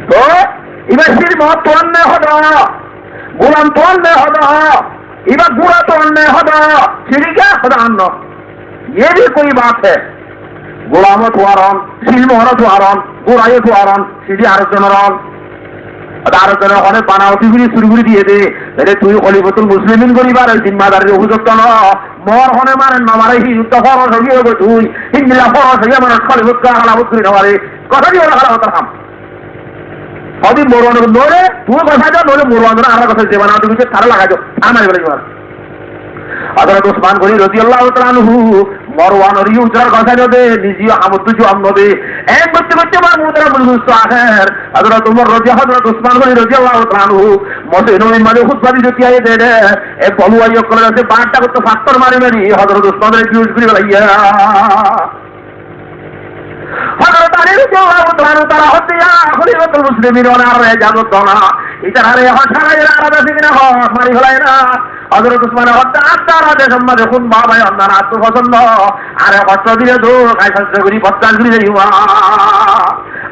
Speaker 1: তো এবার সিঁড়ি মত তো অন্যায় হতো গোলাম তো অন্যায় হতো এবার বুড়া तो अन्याय होगा सीढ़ी क्या खुदा अन्नो ये भी कोई बात है गुलामत हुआरन सील मोहरत हुआरन गुरायत हुआरन सीढ़ी आरोचनरन আলোচনা অনেক বানাওটি গুলি শুরু করে দিয়ে দে তাহলে তুই খলিফাতুল মুসলিমিন করিবার জিম্মাদারির উপযুক্ত ন মর হনে মানে নমারে হি যুদ্ধ ফরজ হয়ে গো তুই ইন্দিলা ফরজ হয়ে মানে খলিফাত আলামত করে নমারে কথা দিয়ে রাখা কথা থাম যদি মরওয়ান নরে তুই কথা যা নলে মরওয়ান আর কথা যে বানাও তুমি তারা লাগাজো আমারে বলে যাও হযরত ওসমান গনি রাদিয়াল্লাহু তাআলা আনহু মরওয়ানের ইউজার কথা যদি নিজে আমদ জবাব নবে এক করতে করতে মাহমুদরা বুঝতো আখের হযরত ওমর হযরত ওসমান গনি রাদিয়াল্লাহু তাআলা আনহু মসজিদে নবী মানে খুতবা দিতে আইয়ে দে এ বলুয়াই করে আছে বারটা করতে ফাত্তর মারি মারি হযরত ওসমানের ইউজ করে বলাইয়া হযরত আলী রাদিয়াল্লাহু তাআলা হতে খলিফাতুল মুসলিমিন ওনার ইজাজত না ইতারে হঠাৎ আলাদা থেকে না মারি হলাই না হযরত ওসমান হত্যা আত্মারা দেশম্মা দেখুন বাবাই আন্দার আত্মপছন্দ আরে কষ্ট দিলে তো কাইসাস করি বদকাল করি যাইবা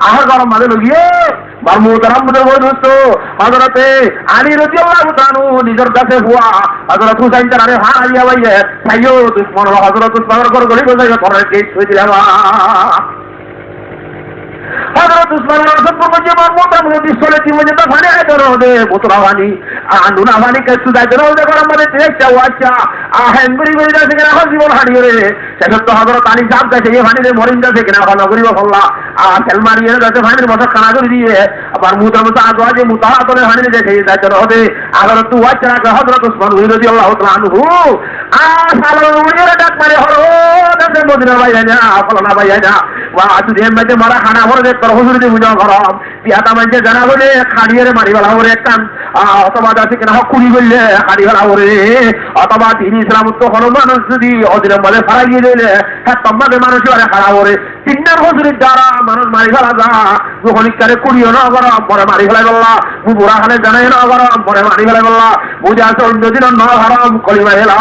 Speaker 1: আহার গরম মাঝে লগিয়ে মারমুতারাম বুঝতো হযরতে আলী রাদিয়াল্লাহু তাআলা নিজের কাছে হুয়া হযরত হুসাইন তারে হারিয়া বাইয়ে তাইও দুশমন হযরত ওসমানের ঘর গলি গজায় পরে কেস হয়ে দিলাম হযরত উসমানের সম্পর্কে যে মারমুতারাম বিশ্বলে কি মজে তা ফানে আয় ধরো দে বুতরাওয়ানি আন্ডুনা ফানি কে সুদাই ধরো দে গরম মধ্যে তেজটা ওয়াচ্চা আহেন গরি গরি দাসে কেনা হল জীবন হারিয়ে রে সেসব হযরত আলী সাহেব কাছে এই ফানি রে মরিন দাসে কেনা হল গরিব হল্লা আর সালমানিয়ের কাছে ফানির মতো খানা করে দিয়ে আবার মুতাম সাদওয়া যে মুতাহা করে ফানি রে সেই দায়িত্ব হবে হযরত ওয়াচ্চা কে হযরত উসমান রাদিয়াল্লাহু তাআলা আনহু সালাম উড়িয়ে ডাক মারে হলো দাসে মদিনা ভাইয়া না ফলানা ভাইয়া না ওয়া আতুদে মধ্যে মারা খানা ভরে হুজুর দি বুঝা গরম পিয়াতা মানে জানা বলে খাড়িয়ে মারি বলা ওরে কান অথবা দাসে কেনা কুড়ি বললে খাড়ি বলা ওরে অথবা তিনি ইসলাম তো কোনো মানুষ যদি অদিনের মধ্যে ফারাইয়ে দিলে হ্যাঁ তোমাদের মানুষ ওরে খাড়া ওরে তিনটার হুজুরের দ্বারা মানুষ মারি ফেলা যা খনিকারে কুড়িও না গরম পরে মারি ফেলাই বললা বুড়া খানে জানাই না গরম পরে মারি ফেলাই বললা বুঝা চল দিন ন হারাম কলিমা লা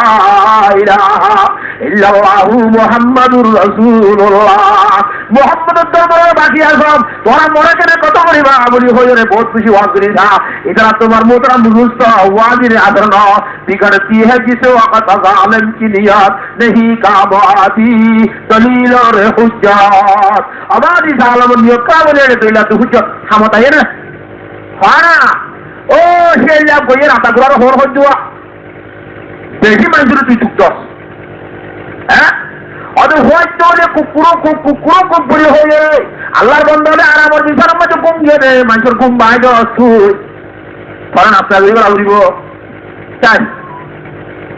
Speaker 1: ইলাহা ইল্লাল্লাহু মুহাম্মাদুর রাসূলুল্লাহ মুহাম্মাদুর দরবারে বাকি আসব তোরা মনে কেন কত করিবা বলি হয়ে রে বহুত খুশি ওয়াজ করি না এটা তোমার মোতরা মুজুস্ত ওয়াজির আদর না बिगड़ती है जिसे वक़्त ज़ालिम की नियत नहीं काबाती दलील और हुज्जत आबादी ज़ालिम नियत का बोले तो इला तो हुज्जत हम बताइए ना फाना ओ शेला कोई राता गुरार होर हो जुआ बेटी मंजूर तू चुकतोस हैं और হয়তো যে কুকুরো পুরি হয়ে আল্লাহর বন্দরে আর আমার বিচারের মধ্যে কম দিয়ে দে মানুষের ঘুম ভাই দস তুই কারণ আপনার এবার আউরিব তাই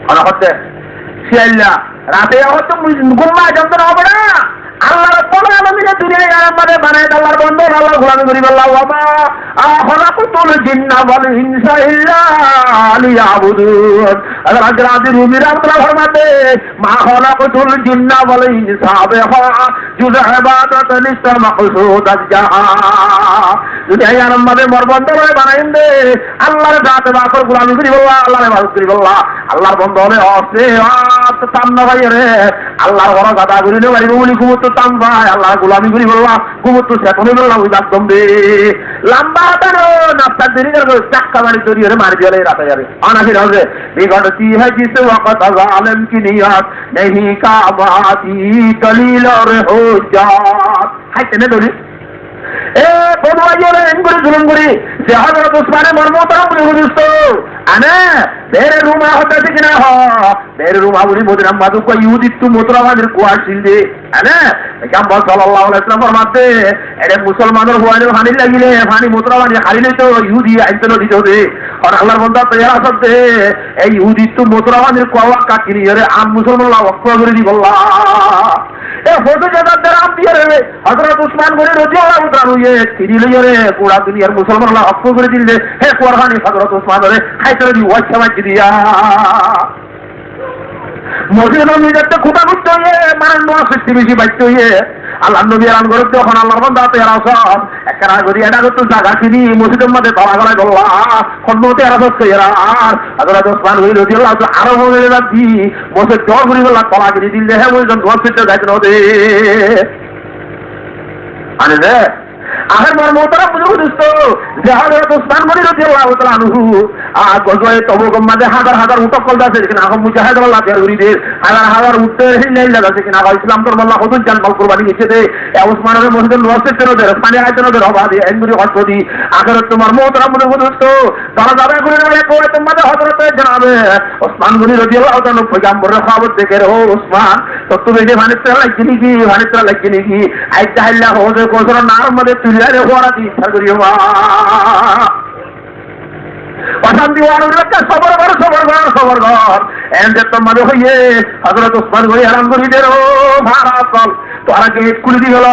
Speaker 1: আর হচ্ছে শিয়াল্লা রাতে হয়তো ঘুম ভাই যন্ত্রণা হবে না আল্লাহ রাব্বুল আলামিন দুনিয়ায় আমাদের বানায় আল্লাহর বন্ধু আল্লাহর গোলামি করি আল্লাহ ওয়া খালাকাতুল জিন্না ওয়াল ইনসা ইল্লা লিয়াবুদুন। আল্লাহ রাজি রুমি রাহমাতুল্লাহ ফরমাতে মা খালাকাতুল জিন্না ওয়াল ইনসা বিহা জুজ ইবাদাতান ইস্তা মাকসুদাত জাহা। দুনিয়ায় আমাদের বন্ধু বানাইন দে আল্লাহর জাতে বাকর গোলামি করি আল্লাহ আল্লাহর ইবাদত করি আল্লাহ আল্লাহর বন্ধু হলে অসে আত তামনা ভাই রে আল্লাহর বড় কথা করিলে বাড়ি বলি কুমত তাম ভাই আল্লাহর গোলামি করি আল্লাহ কুমত সেতনে আল্লাহ ওই দাম দে লম্বা তারো নাস্তা দেরি করে চাক্কা বাড়ি তৈরি করে মারি দিয়ে রাতে যাবে অনাফির হবে বিগড়তি है जिस वक्त जालिम की नियत नहीं काबाती दलील और हुज्जत হাইতে নে দড়ি এ বদওয়াইরে এঙ্গুরি জুলুমগুরি যে হযরত উসমানের মর্মতা বুঝুস্ত আনে বেরে রুমা হতে কিনা হ বেরে রুমা বুড়ি মদিনাম বাদু কো ইহুদিত্তু মুতরাওয়াদের কোয়াশিল দে আনে কাম্বা সাল্লাল্লাহু আলাইহি ওয়াসাল্লাম ফরমাতে এরে মুসলমানের হোয়ারে হানি লাগিলে পানি মুতরাওয়ানি হারিলে তো ইহুদি আইতো দিতে দে আর আল্লাহর বান্দা তৈয়ার আছে এই ইহুদিত্তু মুতরাওয়াদের কোয়া কাকিনি রে আম মুসলমানরা ওয়াক্ফ করে দি আল্লাহ এ ফটো জায়গা দাম দিয়ে রে হযরত উসমান গনি রাদিয়াল্লাহু তাআলা হুয়ে তিনি লইয়ে রে পুরা দুনিয়ার মুসলমানরা ওয়াক্ফ করে দিলে হে কোরআনি হযরত উসমান রে খাইতে দি ওয়াচ্ছা দিয়া মসজিদ নবীতে খুদা করতে হইয়ে মানে নোয়া সৃষ্টি বেশি বাইতে হইয়ে আল্লাহ নবী আরাম করতে যখন আল্লাহর বান্দা তৈয়ার আসন একরা করি এটা করতে জায়গা চিনি মসজিদের মধ্যে ধরা গলায় গল্লা খন্ডতে এরা হচ্ছে এরা আর হযরত উসমান গনি রাদিয়াল্লাহু তাআলা আরো বলে রাখি মসজিদ জোর করি গল্লা তলা করে দিলে হে মসজিদ দোয়া করতে যাইতে হবে আনে রে আহের মর্মতারা বুঝুস্ত যে হযরত উসমান গনি রাদিয়াল্লাহু তাআলা আনহু গজওয়ে তবুক মধ্যে হাজার হাজার উট কল আছে কিনা আহম মুজাহিদ আল্লাহ তার উরিদের হাজার হাজার উট হিলাই লাগাছে কিনা ইসলাম তোর আল্লাহ হুজুর জান বল কুরবানি গেছে দে উসমানের মসজিদের ওয়াসে তেরো দে পানি আইতে নদের হবাদি এঙ্গুরি হসদি আখের তোমার মর্মতারা বুঝুস্ত তারা যাবে করে না কোয়ে তোমাদের হযরত জানাবে উসমান গনি রাদিয়াল্লাহু তাআলা পয়গম্বরের খবর দেখে রে ও উসমান তো তুমি যে ভানিত্রা লাগিনি কি ভানিত্রা লাগিনি কি আইতা আল্লাহ হোজে কোসর নার মধ্যে তুলিয়ারে হোরা দি সরগরিও অশান্তি ওয়ানুরকে সবর কর এন্ড তোমাদের হইয়ে হযরত উসমান গনি আরাম করি দে ও ভারাকল তোরা গেট খুলে দি গেল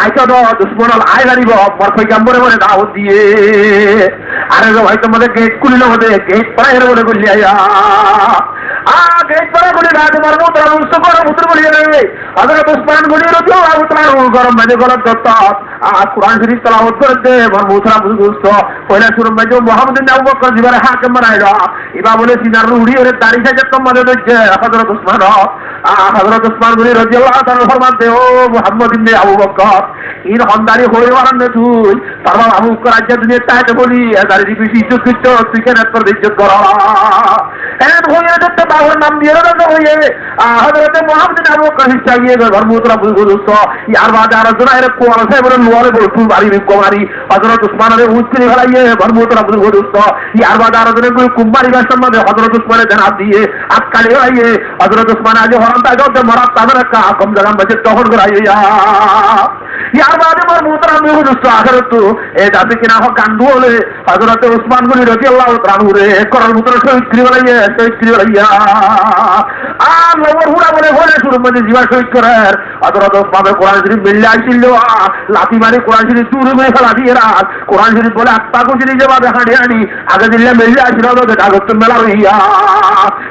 Speaker 1: আইতা দ দুশমন আই গাড়িব মর পয়গম্বরে বলে দাওয়াত দিয়ে আরে ভাই তোমাদের গেট খুলিল বলে গেট পায়ের বলে বললি আয়া গেট পাড়া বলে না তোমার মুদ্রা মুস্ত করে মুদ্রা বলি রে হযরত উসমান গনি রাদিয়াল্লাহু তাআলা গরম মানে গরম দত্ত কুরআন শরীফ তেলাওয়াত করতে মর মুদ্রা বুঝুস্ত পয়লা শুরু মধ্যে মুহাম্মদ বিন আবু বকর জিবারে হাকিম বানাইলো ইবা বলে সিনার রুড়ি ওরে দাড়ি থেকে তোমাদের যে হযরত উসমান গনি রাদিয়াল্লাহু তাআলা ফরমাতে ও মুহাম্মদ বিন আবু বকর ইন হন্দারি হয়ে ওরান তুই তারপর আবু বকর রাজ্য দুনিয়া চাইতে বলি দাড়ি দি বেশি ইজ্জত করতে তুই কেন এত ইজ্জত করা এন হয়ে যেতে বাবার নাম দিয়ে রাখা হয়ে হযরত মুহাম্মদ বিন আবু বকর চাইয়ে ঘর মুদ্রা বুঝুস্ত ইয়ার বাদে আর জনা এর কোয়াল সাহেবের লোয়ারে বলতু বাড়ি কুমারী হযরত উসমানের উচ্চরি ফলাইয়ে ঘর মুদ্রা বুঝুস্ত ইয়ার বাদে আর জনে কুমারী ভাষার মধ্যে হযরত উসমানের জানাব দিয়ে আজকাল হইয়ে হযরত উসমান আজ হরম তাগতে মরাত তাদের কা কম জায়গা মধ্যে তখন করাইয়া ইয়ার বাদে মর মুদ্রা বুঝুস্ত আখেরত এ যাতে কিনা হ কান্দু হলে হযরত উসমান গনি রাদিয়াল্লাহু তাআলা রে করল মুদ্রা শহীদ করি বলাইয়া আর লবর হুড়া বলে হলে শুরু মধ্যে জীবা শহীদ করার হযরত উসমানের কোরআন শরীফ মিললে আইছিল লাঠি মারি কোরআন শরীফ চুরি মেরে ফেলা দিয়ে রাত কোরআন শরীফ বলে আত্মাকু শরীফ যেভাবে হাঁড়ি হাঁড়ি আগে দিল্লে মিললে আসছিল কাগজ মেলা হইয়া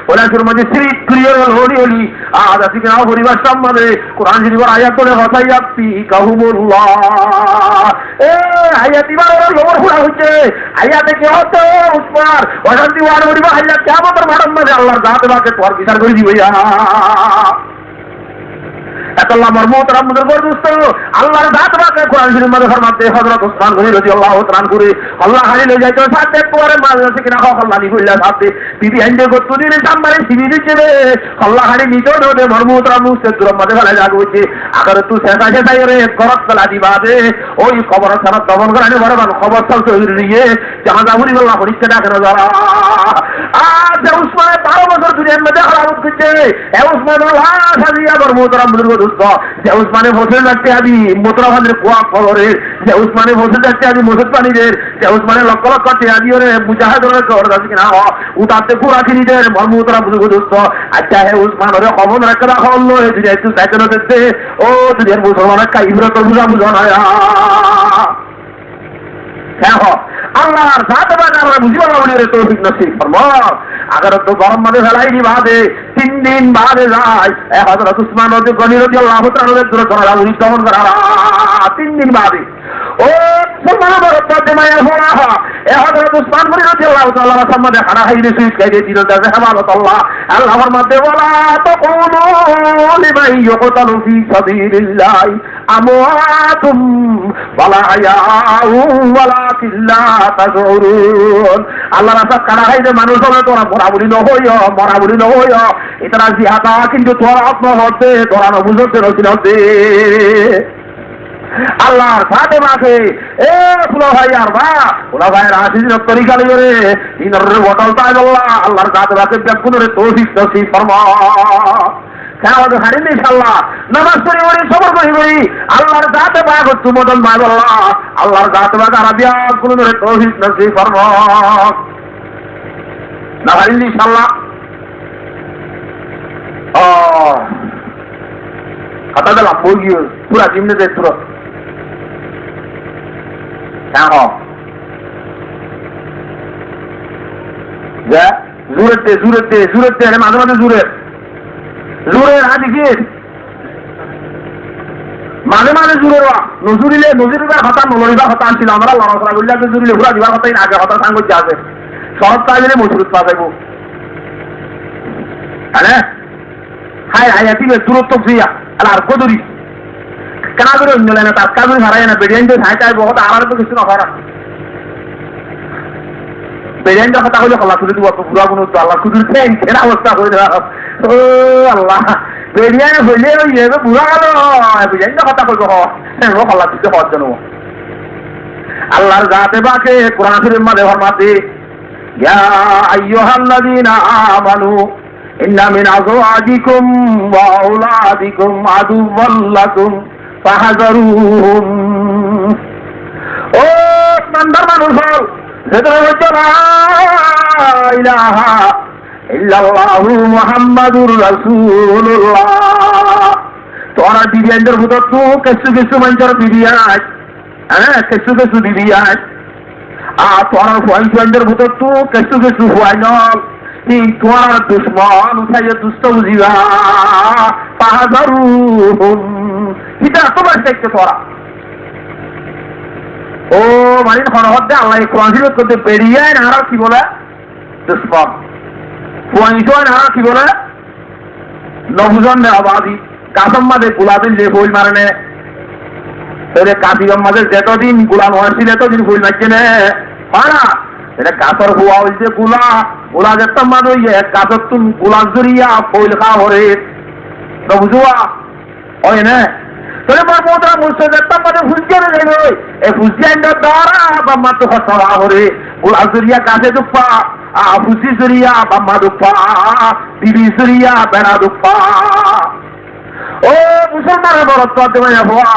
Speaker 1: কোরআন শরীফ মধ্যে শ্রী ক্রিয় হলি হলি আজ আসি কিনা পরিবার সম্মানে কোরআন শরীফের আয়াত বলে হসাই আপি কাহুমুল্লাহ এ আয়াত এবার ওরা লবর হুড়া হচ্ছে আয়াতে কি হতো উসমান অশান্তি ওয়ার করিবা আল্লাহ কিয়ামতের মাঠের মধ্যে আল্লাহর জাতে বাকে তোর বিচার করে দিবে আল্লাহ মরমুহতারাম বুজুর্গ আল্লাহর জাত বাকে কোরআন শরীফের মধ্যে ফরমাতে হযরত উসমান গনি রাদিয়াল্লাহু তাআলা করে আল্লাহ হারি লই যাইতো সাথে পরে মাঝে কিনা আল্লাহ নি কইলা সাথে বিবি আইন্দে গতো দিনে সামনে সিবি দিছে রে আল্লাহ হারি নিতো দে মরমুহতারাম মুস্তাদুর মধ্যে ফেলা যাগোছে আগে তুই শেষা শেষাই রে করত ফেলা দিবা দে ওই খবর ছাড়া দমন করানি বড় খবর সব দিয়ে জাহান জাহুরি আল্লাহ হরিতে ডাকে না যারা আজ উসমান 12 বছর দুনিয়ার মধ্যে হারামত করছে এ উসমান আল্লাহ সাজিয়া মরমুহতারাম বুজুর্গ বুঝুদুস্ত যে উসমানে হোসেন রাখতে আদি মোতরাবাদের কুয়া খবরের যে উসমানে হোসেন রাখতে আদি মসুদ পানিদের যে উসমানে লক্ষ লক্ষ টেয়াদি ওরে মুজাহিদের খবর আছে কিনা উঠাতে কুরাখিনীদের মর্মতরা বুঝুদুস্ত আচ্ছা হে উসমান ওরে খবর রাখা রাখা হলো এই দুনিয়া একটু সাইকেল দেখতে ও দুনিয়ার মুসলমানের কাইব্রত বুঝা বুঝা নয় দেখো আল্লাহর জাতে বাজার বুঝিবা বলে তৌফিক নসিব ফরমাও আগার তো গরম মাঝে ফেলাইনি বাদে 3 দিন বাদে যায় হযরত উসমান রাদিয়াল্লাহু তাআলা দূর করা উনি দমন করা 3 দিন বাদে ও সুবহান রাব্বিল মায়া হযরত উসমান রাদিয়াল্লাহু তাআলা সামনে খাড়া হয়ে গেছে কাইদে দিল দাদা হাওয়ালাত আল্লাহর মধ্যে বলা তো কুলু লিমান ইয়কতালু ফি সাবিলিল্লাহ আমওয়াতুম ওয়ালা আয়াউ ওয়ালাকিন লা তাজুরুন আল্লাহ রাসূল খাড়া হয়ে মানুষ হবে তোরা মরাবুলি ন হইও এটা জিহাদা কিন্তু তোরা আত্ম হতে তোরা ন বুঝতে রসিলতে আল্লাহর সাথে মাকে এ ফুলা ভাই আর বা ফুলা ভাইয়ের আসির তরিকা লিয়ে ইনর বটল তাই আল্লাহর সাথে মাকে বেকুনরে তৌফিক নসিব ফরমাও খেয়াল হারিনি ইনশাআল্লাহ নামাজ পড়ি পড়ি সবর করি আল্লাহর সাথে মাক তুমদন মা আল্লাহর সাথে মাক আরাবিয়া কুনরে তৌফিক নসিব ফরমাও না হারিনি ইনশাআল্লাহ কথা দিলাম বই গিয়ে পুরা জিমনে দেয় পুরো হ্যাঁ জুরেতে মাঝে মাঝে জুরের হাত দেখিস মাঝে মাঝে জুরের নজুরিলে নজুরিবার হতা নলরিবার হতা আনছিল আমরা লড়াচড়া করলে জুরিলে ঘুরা দিবার হতাই আগে হতা সাংগত আছে শরৎ কাজে মজুরত পা যাইব হ্যাঁ হাই হাইয়াতি দূরত্ব ফিয়া আর কদুরি কেনা করে অন্য না তার কাজ হারাই না বেরিয়ানটা হাইটাই বহুত আর তো কিছু না করা বেরিয়ানটা কথা হলে খোলা তুলে দিব পুরা কোনো আল্লাহ কুদুর ফেরা অবস্থা হয়ে ও আল্লাহ বেরিয়ান হইলে ওই বুড়া গেল বেরিয়ানটা কথা কইব খোলা তুলতে হওয়ার জন্য আল্লাহর জাতে বাকে কোরআন শরীফের মাঝে ফরমাতে ইয়া আইয়ুহাল্লাযীনা আমানু ইন্না মিন আযওয়াজিকুম ওয়া আওলাদিকুম আদুওয়াল লাকুম ফাহযারুহুম ও ইমানদার মানুষ যেটা হচ্ছে লা ইলাহা ইল্লাল্লাহু মুহাম্মাদুর রাসূলুল্লাহ তোরা দিবেন্দ্র ভিতর তো কিছু মানুষের বিবিয়াজ হ্যাঁ কিছু বিবিয়াজ আর তোরা ফয়েন্টের ভিতর তো কিছু হয় না তোমার দুশ্মন উঠাইয়া দুষ্ট বুঝিবা পাহাড়ুহুম এটা তোমার দেখতে তোরা ও মানে হরহদ্দে আল্লাহ কোরআন করতে বেরিয়ে না কি বলে দুশ্মন ফুয়াইন আর কি বলে নবুজন আবাদি কাসম মাঝে গুলাদিন যে ফুল মারে নে কাসিগম মাঝে যতদিন গুলাম হয়েছিল এতদিন ফুল মারছে নে মারা এটা কাতর হুয়া হয়েছে গুলা যেতাম মানুষ কাতর তুম গুলার জড়িয়া ফুল খা হরে বুঝুয়া হয় না তোরে মোর মোদরা মুসে যেতাম মানে ফুলকে রে এই ফুলকে দ্বারা বা মাত্র খসা হরে গুলার জড়িয়া কাছে দুপা ফুসি জড়িয়া বাম্মা দুপা বিবি জড়িয়া বেড়া দুপা ও মুসলমানের বরত্ব হওয়া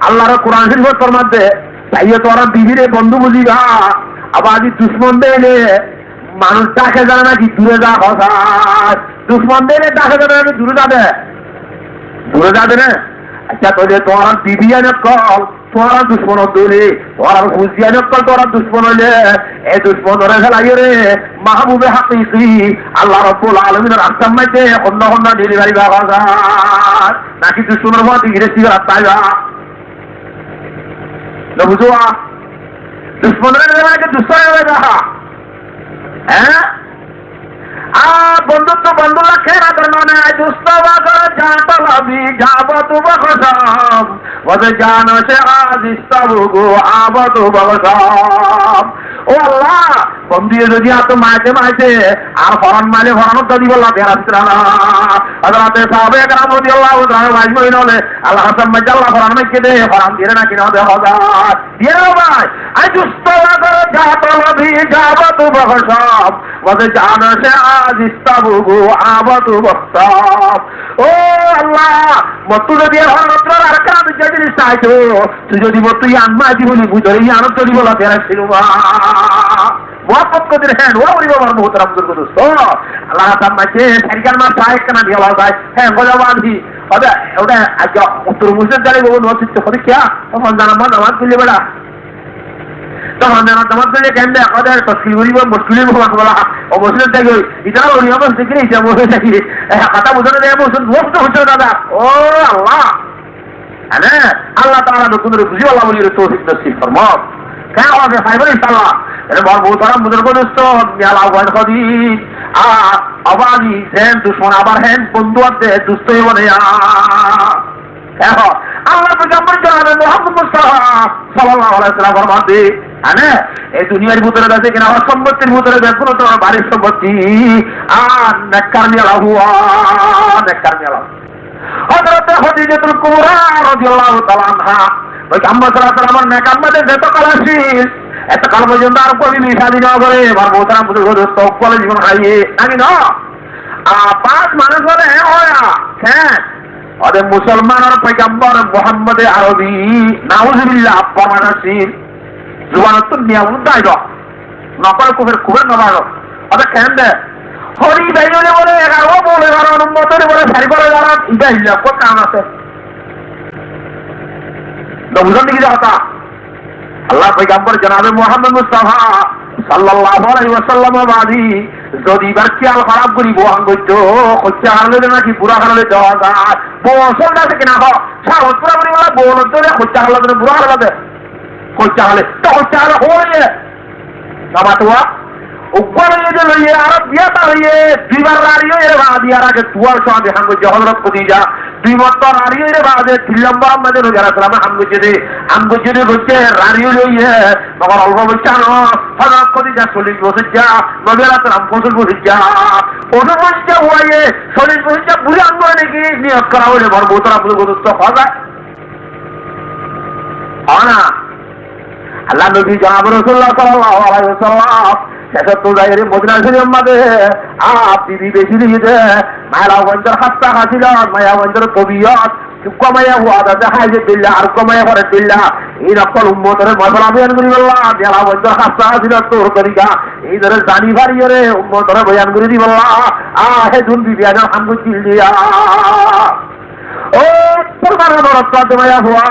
Speaker 1: আল্লাহর কোরআন শরীফের ফরমাতে তাইয়ে তোরা বিবিরে বন্ধু বুঝিবা আবার আজ দুশ্মন দেলে মানুষ ডাকে জানে নাকি দূরে যা কথা দুশ্মন দেলে ডাকে জানে নাকি দূরে যাবে না আচ্ছা তোদের তোরা বিবি আনে কল তোরা দুশ্মন দৌড়ে তোরা হুঁশিয়ানি কল তোরা দুশ্মন হইলে এই দুশ্মন ধরে ফেলাই রে মাহবুবে হাকিকি আল্লাহ রাব্বুল আলামিনের রাস্তার মধ্যে অন্য ডেলিভারি দেওয়া যায় নাকি দুশ্মনের মধ্যে গিরেছি রাস্তায় না বুঝুয়া দুশ্মনের দুশ্মনের হ্যাঁ বন্ধুত্ব বন্ধু রাখে না তোর মনে দুষ্ট বাজার জানবি যাব তু বকসাম ওদের জান সে আজিস্তাবুগো আব তু বকসাম ও আল্লাহ বন্ধু যদি এত মাইতে আর হরণ মাইলে হরণ তো দিব আল্লাহ বেরাস্ত্রা না হযরতে সাহাবে کرام রাদিয়াল্লাহু তাআলা ওয়াজমই নলে আল্লাহ হাসান মাজাল্লাহ হরণ মাইকে দে হরণ দিয়ে না কিনা দে হাজার দিয়ে ভাই আই দুষ্ট বাজার জানবি নবী জাবাতু বহসাব ওয়াজে জানা সে আজ ইস্তাবুহু আবাতু বহসাব। ও আল্লাহ, মত যদি হরত্র আর কাজ যদি চাইতো তুই যদি তুই আনমা জীবনী বুঝরে আনন্দ যদি বলা তেরা ছিল মোহাম্মদ কদির হ্যাঁ ওরা বলি বাবার মোহতারাম দুর্গদোস্ত আল্লাহ তাম্মাকে সারিকার মার সাহেব কেনা দিয়ে বলা যায় হ্যাঁ গজাবাদি ওটা ওটা উত্তর মুসলিম জানি বলুন নচিত্ত হবে কে তখন জানাবো নামাজ করলে বেড়া তখন নামাজ করলে কেন আমাদের তসকিল করিব মুশকিলের বলা ও মুসলিম থাকি ইতারা ওই আমার দেখি এটা বসে থাকি কথা বোঝানো যায় মুসলিম বস্তু হচ্ছে দাদা। ও আল্লাহ হ্যাঁ আল্লাহ তাআলা নতুন বুঝি আল্লাহ বলি তৌফিক নসিব ফরমাও কেন হবে সাইবার ইনশাআল্লাহ এর বড় মোহতারাম বুজুর্গদোস্ত মিয়াল আওয়াজ খদি আবাদি হেন দুশমন আবার হেন বন্ধু আছে দুষ্ট বনে দেখো আল্লাহ পয়গম্বর জনাবে মুহাম্মদ মুস্তাফা সাল্লাল্লাহু আলাইহি ওয়াসাল্লাম ফরমাতে হ্যাঁ এই দুনিয়ার ভিতরে আছে কিনা আমার সম্পত্তির ভিতরে দেখো তোমার বাড়ির সম্পত্তি আর নেককার মিয়াল হুয়া নেককার মিয়াল হযরত খাদিজাতুল কুবরা রাদিয়াল্লাহু তাআলা আনহা পয়গম্বর সাল্লাল্লাহু আলাইহি ওয়াসাল্লাম নেকাম্মাদের যত কালাসিল এত কাল পর্যন্ত আর কবি মিশাদি না করে এবার মোহতারাম বুজুর্গদোস্ত কলে জীবন খাইয়ে আমি না পাঁচ মানুষ হলে হ্যাঁ ওদের মুসলমান আর পয়গম্বর মুহাম্মদ আরবি নাউজুবিল্লাহ প্রমাণশীল জুবানত নিয়ামত দাইল নকল কুফের নবারো ওদের কেন দে হরি বাইরে বলে 11 বলে 11 নম্বর বলে সারি বলে যারা ইদা ইল্লা কত কাম আছে বুঝলেন কি কথা আল্লাহ পয়গম্বর জনাবে মুহাম্মদ মুস্তাফা সাল্লাল্লাহু আলাইহি ওয়াসাল্লাম বাদি যদি বার খেয়াল খারাপ করি বহান করতো হচ্ছে হারলে নাকি বুড়া হারলে দেওয়া যায় বসল আছে কিনা হ সাহস পুরা করি বলা বল ধরে হচ্ছে হারলে বুড়া হারলে হচ্ছে হারলে তো হচ্ছে হারলে হয়ে নামাতোয়া উপরে যে লইয়ে আর বিয়াটা লইয়ে দুইবার রাড়িও এর বাদি আর আগে দুয়ার সাথে হাঙ্গ হযরত খদিজা দুই বছর রাড়িও এর বাদে তিলম্বা আমাদের নজর সালাম হাঙ্গ যে হচ্ছে রাড়িও লইয়ে তখন অল্প বৈশানো হযরত খদিজা 40 বছর যা নজর সালাম 50 বছর যা 50 বছর যা হয়ে 40 বছর যা বুঝে আনবো নাকি নিয়ত করা হলে বড় বোতরা বুঝে বুঝতে হয় না আল্লাহ নবী জনাব রাসূলুল্লাহ সাল্লাল্লাহু আলাইহি ওয়াসাল্লাম শেষত যাইরে মদিনা শরীফের মধ্যে বিবি বেশি দিয়ে মায়া বন্দর হাত্তা হাসিল মায়া বন্দর কবিয়ত কমায়া হুয়া দাদা হাইজে দিল্লা আর কমায়া করে দিল্লা এই রকম উম্মতের মশলা বয়ান করি বললা মেলা বন্দর হাত্তা হাসিল তোর তরিকা এই ধরে জানি ভারিয়ে উম্মতের বয়ান করে দি বললা হে দুন বিবি আজ হামগু চিল দিয়া ও প্রধান বড় মায়া হুয়া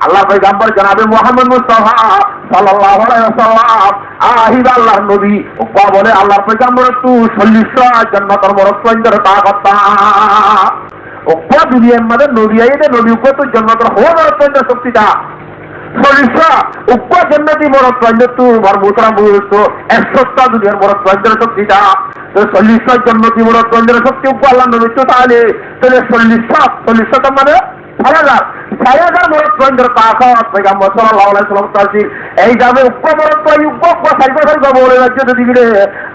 Speaker 1: আল্লাহ পয়গম্বর জনাবে মুহাম্মদ মুস্তাফা সাল্লাল্লাহু আলাইহি ওয়াসাল্লাম আহিব আল্লাহর নবী ও বলে আল্লাহর পয়গম্বর তু 40 জান্নাতের মরত্বন্দর তাকতা ও দুনিয়ার মধ্যে নবী আইতে নবী উপর তো জান্নাতের হওয়ার মরত্বন্দর শক্তিটা 40 উপ জান্নাতি মরত্বন্দ তু বরমুতরা বুঝতো 100 দুনিয়ার মরত্বন্দর শক্তিটা তো 40 জান্নাতি মরত্বন্দর শক্তি উপ আল্লাহ নবী তো তাহলে 40 তো মানে 6000 মরত্বন্দর তাকত পয়গম্বর সাল্লাল্লাহু আলাইহি ওয়াসাল্লাম তাসি এই যাবে উপমরত্ব উপ সারিগর বলে রাজ্য দিলে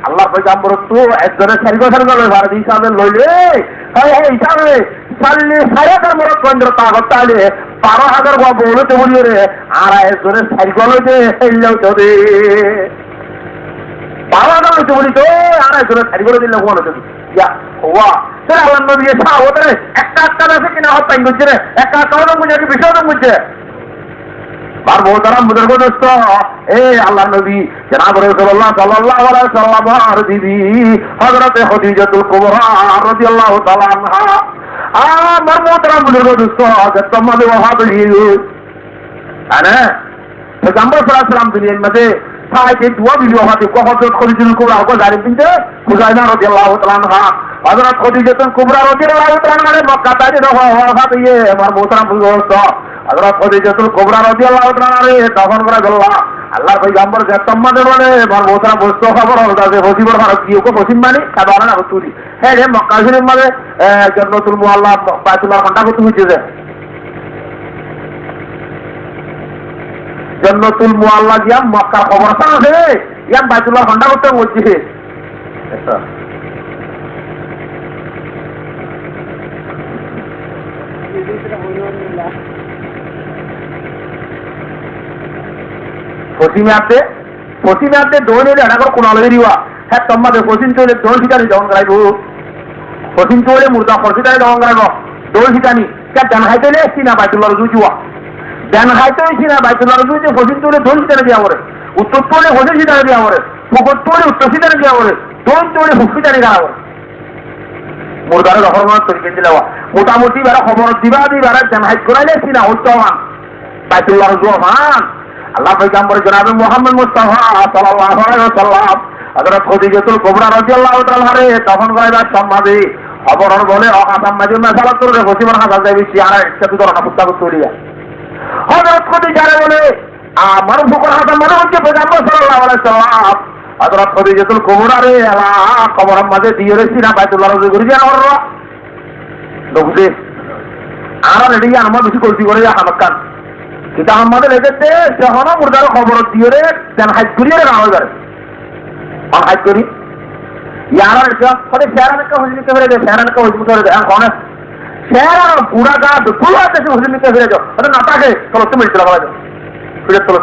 Speaker 1: আল্লাহ পয়গম্বর তো একজনের সারিগর গলে ভার হিসাবে লইলে এই হিসাবে 6000 মরত্বন্দর তাকত তাহলে 12000 বলতে বলি রে আর একজনের সারিগর হইতে হেললেও তো দে 12000 হইতে বলি তো আর একজনের সারিগর দিলে কোন হতে ইয়া ওয়া সেটা আল্লাহ নবী এসা ওদের একটা আটকা আছে কিনা হত পাইন করছে রে একটা আটকা বুঝে কি বিষয় বুঝছে বার মোহতারাম বুজুর্গদোস্ত আল্লাহ নবী জনাব রাসূলুল্লাহ সাল্লাল্লাহু আলাইহি ওয়াসাল্লাম আর বিবি হযরত খাদিজাতুল কুবরা রাদিয়াল্লাহু তাআলা আনহা আমার মোহতারাম বুজুর্গদোস্ত আজ তোমাদের ওয়াহাবিল আনা পয়গম্বর সাল্লাল্লাহু আলাইহি ওয়াসাল্লাম দুনিয়ার মধ্যে সাইতে দুয়া ভিডিও হাতে হযরত খাদিজাতুল কুবরা को জারি দিতে হুজাইনা রাদিয়াল্লাহু তাআলা আনহা হযরত খাদিজাতুল কুবরা রাদিয়াল্লাহু তাআলা আনহা মক্কা তাজে ওয়াফাত হয়ে আমার মোহতারাম বুজুর্গদোস্ত হযরত খাদিজাতুল কুবরা রাদিয়াল্লাহু তাআলা রে দাফন করা গেল আল্লাহ পয়গম্বর যে তোমাদের বলে আমার মোহতারাম বস্তু খবর হলো যে হজিবর ভারত কি ওকে পশ্চিম মানে সাধারণ না তুলি হ্যাঁ রে মক্কা শরীফ মানে জান্নাতুল মুআল্লা বাইতুল্লাহ ঘন্টা কত হইছে যে জান্নাতুল মুআল্লা দিয়া মক্কা খবর আছে ইয়ান বাইতুল্লাহ ঘন্টা করতে হচ্ছে আচ্ছা পশ্চিমে আছে পশ্চিমাতে দৌড়ে এটাকর কোন আলো দিবা হ্যাঁ তোমাদের পশ্চিম চলে দৌড় শিকারি দমন করাইব পশ্চিম চলে মুর্দা পশ্চিমায় দমন করাইব দৌড় শিকানি ডান হাইতে এসছি না বাইতুল্লাহ রজু জুয়া ডান হাইতে এসছি না বাইতুল্লাহ রজু যে পশ্চিম চলে দৌড় শিকারে দেওয়া করে উত্তর চলে পশ্চিম শিকারে দেওয়া করে পুকুর চলে উত্তর শিকারে দেওয়া করে দৌড় চলে হুসিকারি দেওয়া করে মুর্দারে রহমান তরিকে দিলেওয়া মোটামুটি বেড়া খবর দিবা দিবারা ডান হাইট করাইলে এসছি না উত্তমান বাইতুল্লাহ রজু মান আল্লাহ পয়গম্বর জনাবে মুহাম্মদ মুস্তাফা সাল্লাল্লাহু আলাইহি ওয়াসাল্লাম হযরত খদিজাতুল কুবরা রাদিয়াল্লাহু তাআলা তখন কয়বার সম্মাদে খবরর বলে অকাসাম মাঝে মাসালা করে বসিবার হাজার দেবী সিয়ারা একসাথে ধরনা পুস্তক তুলিয়া হযরত খদিজারে বলে আমার ফুকর হাসান মানে হচ্ছে পয়গম্বর সাল্লাল্লাহু আলাইহি ওয়াসাল্লাম হযরত খদিজাতুল কুবরা রে আলা খবরের মাঝে দিয়ে রেছি না বাইতুল্লাহ রজু করি জানো ওরা বুঝে আর রেডি আমার বেশি করছি করে হামকান কিন্তু আমাদের এক্ষেত্রে যখন মুর্দার খবর দিয়ে রে যেন হাইট করিয়ে না হয়ে যাবে হাইট করি ইয়ার শেয়ারানকে হুজুরকে ফেলে দেয় শেয়ারানকে হুজুর করে দেয় এখন শেয়ারান পুরা গা পুরো দেশে হুজুরকে ফেলে যাও ওটা না থাকে চলো তুমি চলে বলা যাও ফিরে চলো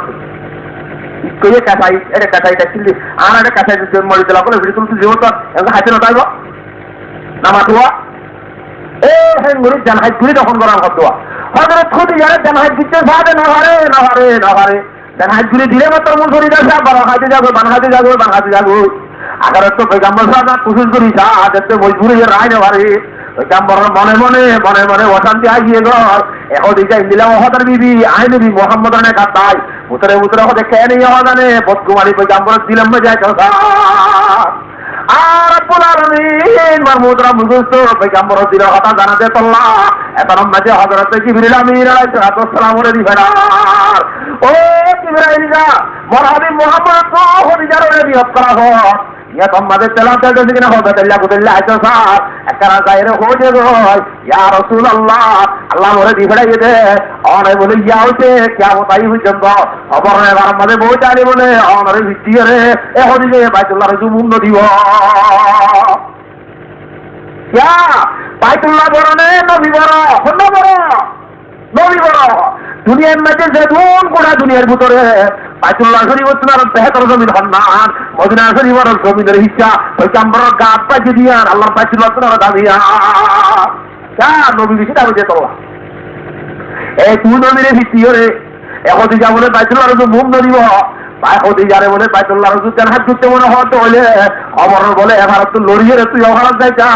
Speaker 1: কইয়ে কাটাই এটা কাটাইটা চিল্লি আর একটা কাটাই মরি চলা বলে ভিড় তুলতে জীবন তো এখন হাইতে নটাইব নামা ধোয়া এ হ্যাঁ মরি জান হাইট করি তখন করার হতোয়া হযরত খদিজারে জান হাইট দিতে সাথে না হারে জান হাইট করে দিলে মাত্র মন ধরে যাবে বড় হাতে যাবে বান হাতে যাবে আগার তো পয়গম্বর সাহেব কুসুল করি সাথে মজবুরি রায় না পারে পয়গম্বর মনে মনে অশান্তি আগিয়ে গর এখন দিকে দিলাম হতার বিবি আই নবী মুহাম্মদ নে কাতাই উতরে হতে খেয়ে নেই জানে বদকুমারি পয়গম্বর দিলাম না যায় কথা আর রব্বুল আলামিন মাহমুদরা মুগস্ত পয়গম্বর দিল হতা জানাতে তোল্লা এখন মাঝে হযরত জিবরিল আমিন আলাইহিস সালাম ওরে দিবেনার ও জিবরাইল গা মরহাবি মুহাম্মদ তো খদিজার ওরে বিয়োগ করা হয় ইয়া তোমাদের তেলাতে যদি কিনা হবে তেল্লা কুতেল্লা আইতো স্যার একরা গায়রে হয়ে গো ইয়া রাসূলুল্লাহ আল্লাহ মোরে দিবেড়াই দে অনে বলে ইয়া হইতে কিয়ামত আই পর্যন্ত খবর নেবার মাঝে বই চালি বলে অনরে ভিত্তি রে এ হদিকে বাইতুল্লাহ রজু মুন্ড দিব ইয়া বাইতুল্লাহ বরনে নবী বড় দুনিয়ার মধ্যে যেমন গোটা দুনিয়ার ভিতরে বাইতুল্লাহ শরীফ তোমার বেহতর জমিন হন্নান মদিনা শরীফের জমিনের হিসা পয়গম্বর গাছ পাইছে দিয়ান আল্লাহ বাইতুল্লাহ তোমার দাবিয়া নবী বেশি দাবি যে তোলা এই তুই নবীরে ভিত্তি করে এখন যা বলে বাইতুল্লাহ রজু মুখ নদীব খদিজারে বলে বাইতুল্লাহ রজু কেন হাত করতে মনে হতো হলে খবর বলে এবার তো লড়িয়ে রে তুই অভারত যাইতা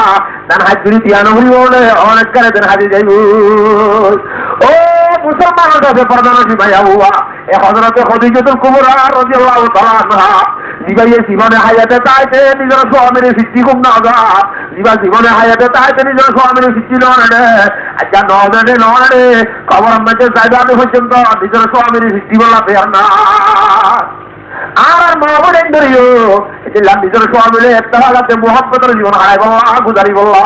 Speaker 1: দেন হাত ধরি তিয়ানো বলে অনেক কারে দেন হাজি যাইব ও মুসলমানের কাছে প্রধানমন্ত্রী ভাই আবুয়া এ হযরতে খদিজাতুল কুবরা রাদিয়াল্লাহু তাআলা আনহা জীবনে জীবনে হায়াতে তাইতে নিজের স্বামীর ভিত্তি খুব না যা জীবনে হায়াতে তাইতে নিজের স্বামীর ভিত্তি নড়ে আচ্ছা নড়ে খবর আমাদের যাইবে পর্যন্ত নিজের স্বামীর ভিত্তি বলা ফের না আর মা বলেন ধরিও নিজের স্বামীর একটা হালাতে মোহাম্মতের জীবন হারাই বললা গুজারি বললা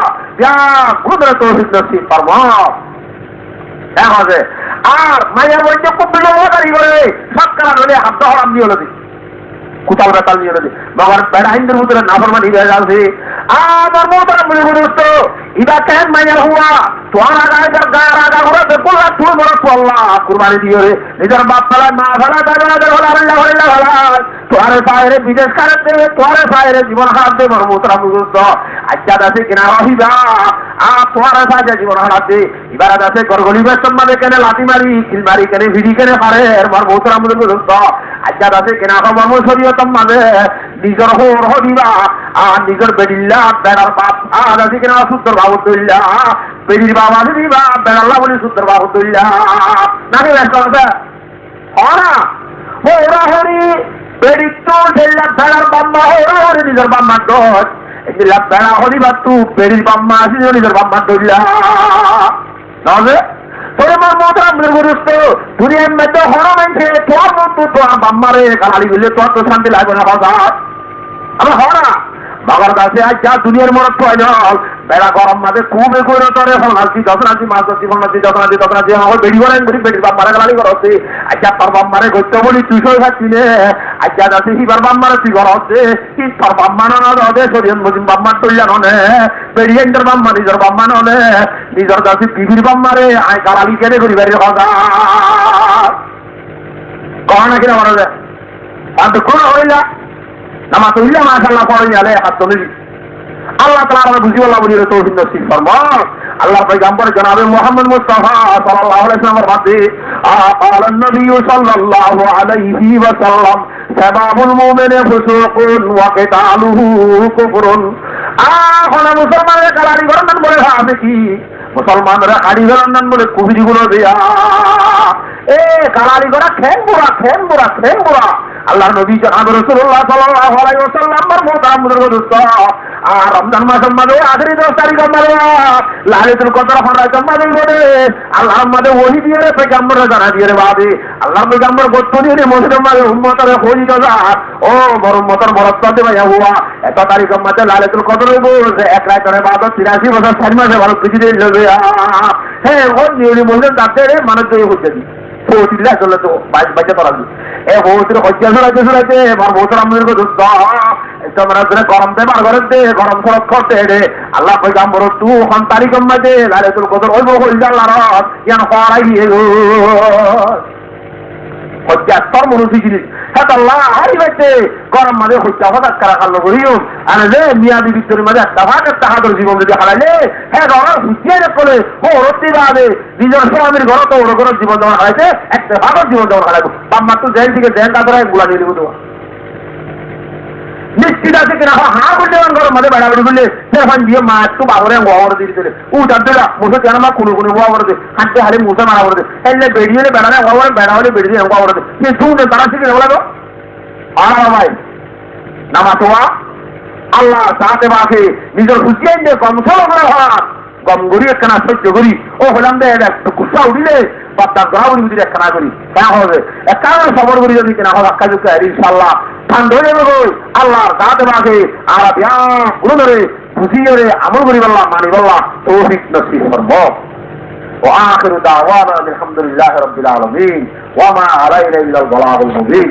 Speaker 1: গুজরে তো নসিব পারব হ্যাঁ হবে আর মাইয়া বলছে খুব বিলম্বকারী করে সৎকার হলে হাত হরাম দিয়ে হলো কোথাও বেতাল দিয়ে হলো বাবার বেড়া হিন্দের ভিতরে নাফরমানি হয়ে যাচ্ছে আমার মোটার মনে করতো ইবা কেন মাইয়া হুয়া তোমার আগা ঘোরাতে বললা তুই মনে পড়লা কুরবানি দিয়ে নিজের বাপ ফেলায় মা ফেলা তোমার বাইরে বিদেশ খারাপ দেবে তোমার বাইরে জীবন খারাপ দেবে মোটরা বুঝত আচ্ছা দাসে কিনা রহিবা আর তোমার সাহায্যে জীবন হারাতে এবার দাসে গরগলি বেতন মানে কেন লাঠি মারি কিল মারি কেন ভিড়ি কেন পারে এরপর মোটরা বুঝত আচ্ছা দাসে কিনা খবর শরীয়তম মানে নিজের হোর দিবা আর নিজের বেড়িল্লা বেড়ার বাপ আর দাসে কিনা সূত্র বাবু তুললা বেড়ির বাবা দিবা বেড়াল্লা বলি সূত্র বাবু তুললা নাকি ব্যস্ত আছে হরা ওরা হরি বেড়িতো ঢেল্লা বেড়ার বাম্মা ওরা হরি নিজের বাম্মার দোষ এগুলা বেড়া হরিবা তু বেড়ির বাম্মা আসি নিজের বাম্মার দইলা নবে তোর আমার মোটা মৃগরুস্ত দুনিয়ার মধ্যে হরা মানছে তোর মতো তো বাম্মারে গালি বললে তোর তো শান্তি লাগবে না হঠাৎ আমার হরা বাবার কাছে আজ যা দুনিয়ার মরত প্রয়োজন বেড়া গরম মাঝে খুব এগোয় তোরে হলাছি যতনাছি মাছ ধরছি ফলনাছি যতনাছি আমার বেড়ি বলেন বেড়ি বেড়ি বাম্মারে গালি করছে আচ্ছা তোর বাম্মারে করতে বলি তুই সই খাচ্ছি নে আচ্ছা যাচ্ছি হিবার বাম্মারে তুই করছে কি তোর বাম্মা নদে সরিয়ন মজিম বাম্মার তৈরি নে বেড়ি এন্টার বাম্মা নিজের বাম্মা নে নিজের যাচ্ছি বিবির বাম্মারে আয় গালালি কেনে করি বেড়ি হজা কহ না কিনা মনে যায় আর তো কোন হইলা নামাজ হইলা মাশাআল্লাহ পড়ে আলে হাত তুলি আল্লাহ তাআলা আমরা বুঝি আল্লাহ বলি তৌহিদ নসিব ফরমান আল্লাহ পয়গম্বর জনাবে মুহাম্মদ মুস্তাফা সাল্লাল্লাহু আলাইহি ওয়াসাল্লাম বাদে قال النبي صلى الله عليه وسلم سباب المؤمن فسوق وقتاله كفر আহনা মুসলমানের কালারি গরনান বলে ভাবে কি মুসলমানরা কারি গরনান বলে কুফরি গুলো দেয়া এ কালারি গরা খেমবুরা আল্লাহর নবী জনাব রাসূলুল্লাহ সাল্লাল্লাহু আলাইহি ওয়াসাল্লাম মুতাম্মদের দোস্ত আর রমজান মাসের মধ্যে আখেরি 10 তারিখ আমরা লাইলাতুল কদর ফরমায় জমাতে বলে আল্লাহর মধ্যে ওহী দিয়ে রে পয়গম্বর জানা দিয়ে রে বাদে আল্লাহর পয়গম্বর গোত্তনি রে মসজিদের মধ্যে উম্মতের হই দাদা ও বড় উম্মতের বরকতে ভাইয়া হুয়া এত তারিখ মধ্যে লাইলাতুল কদর হইব এক রাতের ইবাদত 83 বছর 4 মাসে ভালো কিছু দিন যাবে হ্যাঁ ও নিউলি মসজিদ দাঁতে রে মানুষ দিয়ে হচ্ছে পৌঁছিলা চলে তো বাইরে করা এ বহুত হজ্জা চলাইছে এবার বহুত আমাদের দোস্ত তোমরা গরম দে বার করে দে গরম সরক করতে রে আল্লাহ পয়গম্বর তু হন তারিখ মধ্যে লাইলাতুল কদর ওই হইল আল্লাহর ইয়ান করাই হজ্জা তোর মনুষ্য জিনিস হ্যাঁ আল্লাহ হারি বাইতে গরম মাঝে হজ্জা হঠাৎ কারা খাল্লো করিও আর রে মিয়া বিবি তোর মাঝে একটা ভাগ একটা হাতের জীবন যদি হারাইলে হ্যাঁ গরম হুঁচিয়ে করে ও রত্তি বাদে নিজের স্বামীর ঘর তো ওর ঘরের জীবন যেমন হারাইছে একটা ভাগের জীবন যেমন হারাইবো বাম্মা তো জেল থেকে জেল তাদের গুলা নিয়ে দিব তোমার নিশ্চিত আছে কিনা হা বললে গরম মাঝে বেড়াবেড়ি করলে সেখান দিয়ে মা একটু বাবরে গোয়া দিয়ে দিলে ও তাদের মুসে কেন মা কোনো গোয়া করে দে হাঁটতে হারে মুসে মারা করে দে এলে বেরিয়ে বেড়ালে গোয়া বেড়া হলে বেরিয়ে গোয়া করে দে সে শুনে তারা শিখে বলো আর ভাই নামাজ আল্লাহ সাথে বাসে নিজের খুশিয়ে যে কম সব হাত কম করি একখানা সহ্য করি ও হলাম দে একটু গুসা উঠিলে বাচ্চা গ্রাউন্ড বুঝি একখানা করি কেন হবে একটা সবর করি যদি কেনা হবে আক্কা যুক্ত ইনশাল্লাহ ঠান্ডা হয়ে যাবে আল্লাহ সাথে বাসে আর গুলো ধরে খুশিয়ে রে আমল করি বললাম মানি বললাম তৌফিক নসিব করব وآخر دعوانا الحمد لله رب العالمين وما علينا إلا البلاغ المبين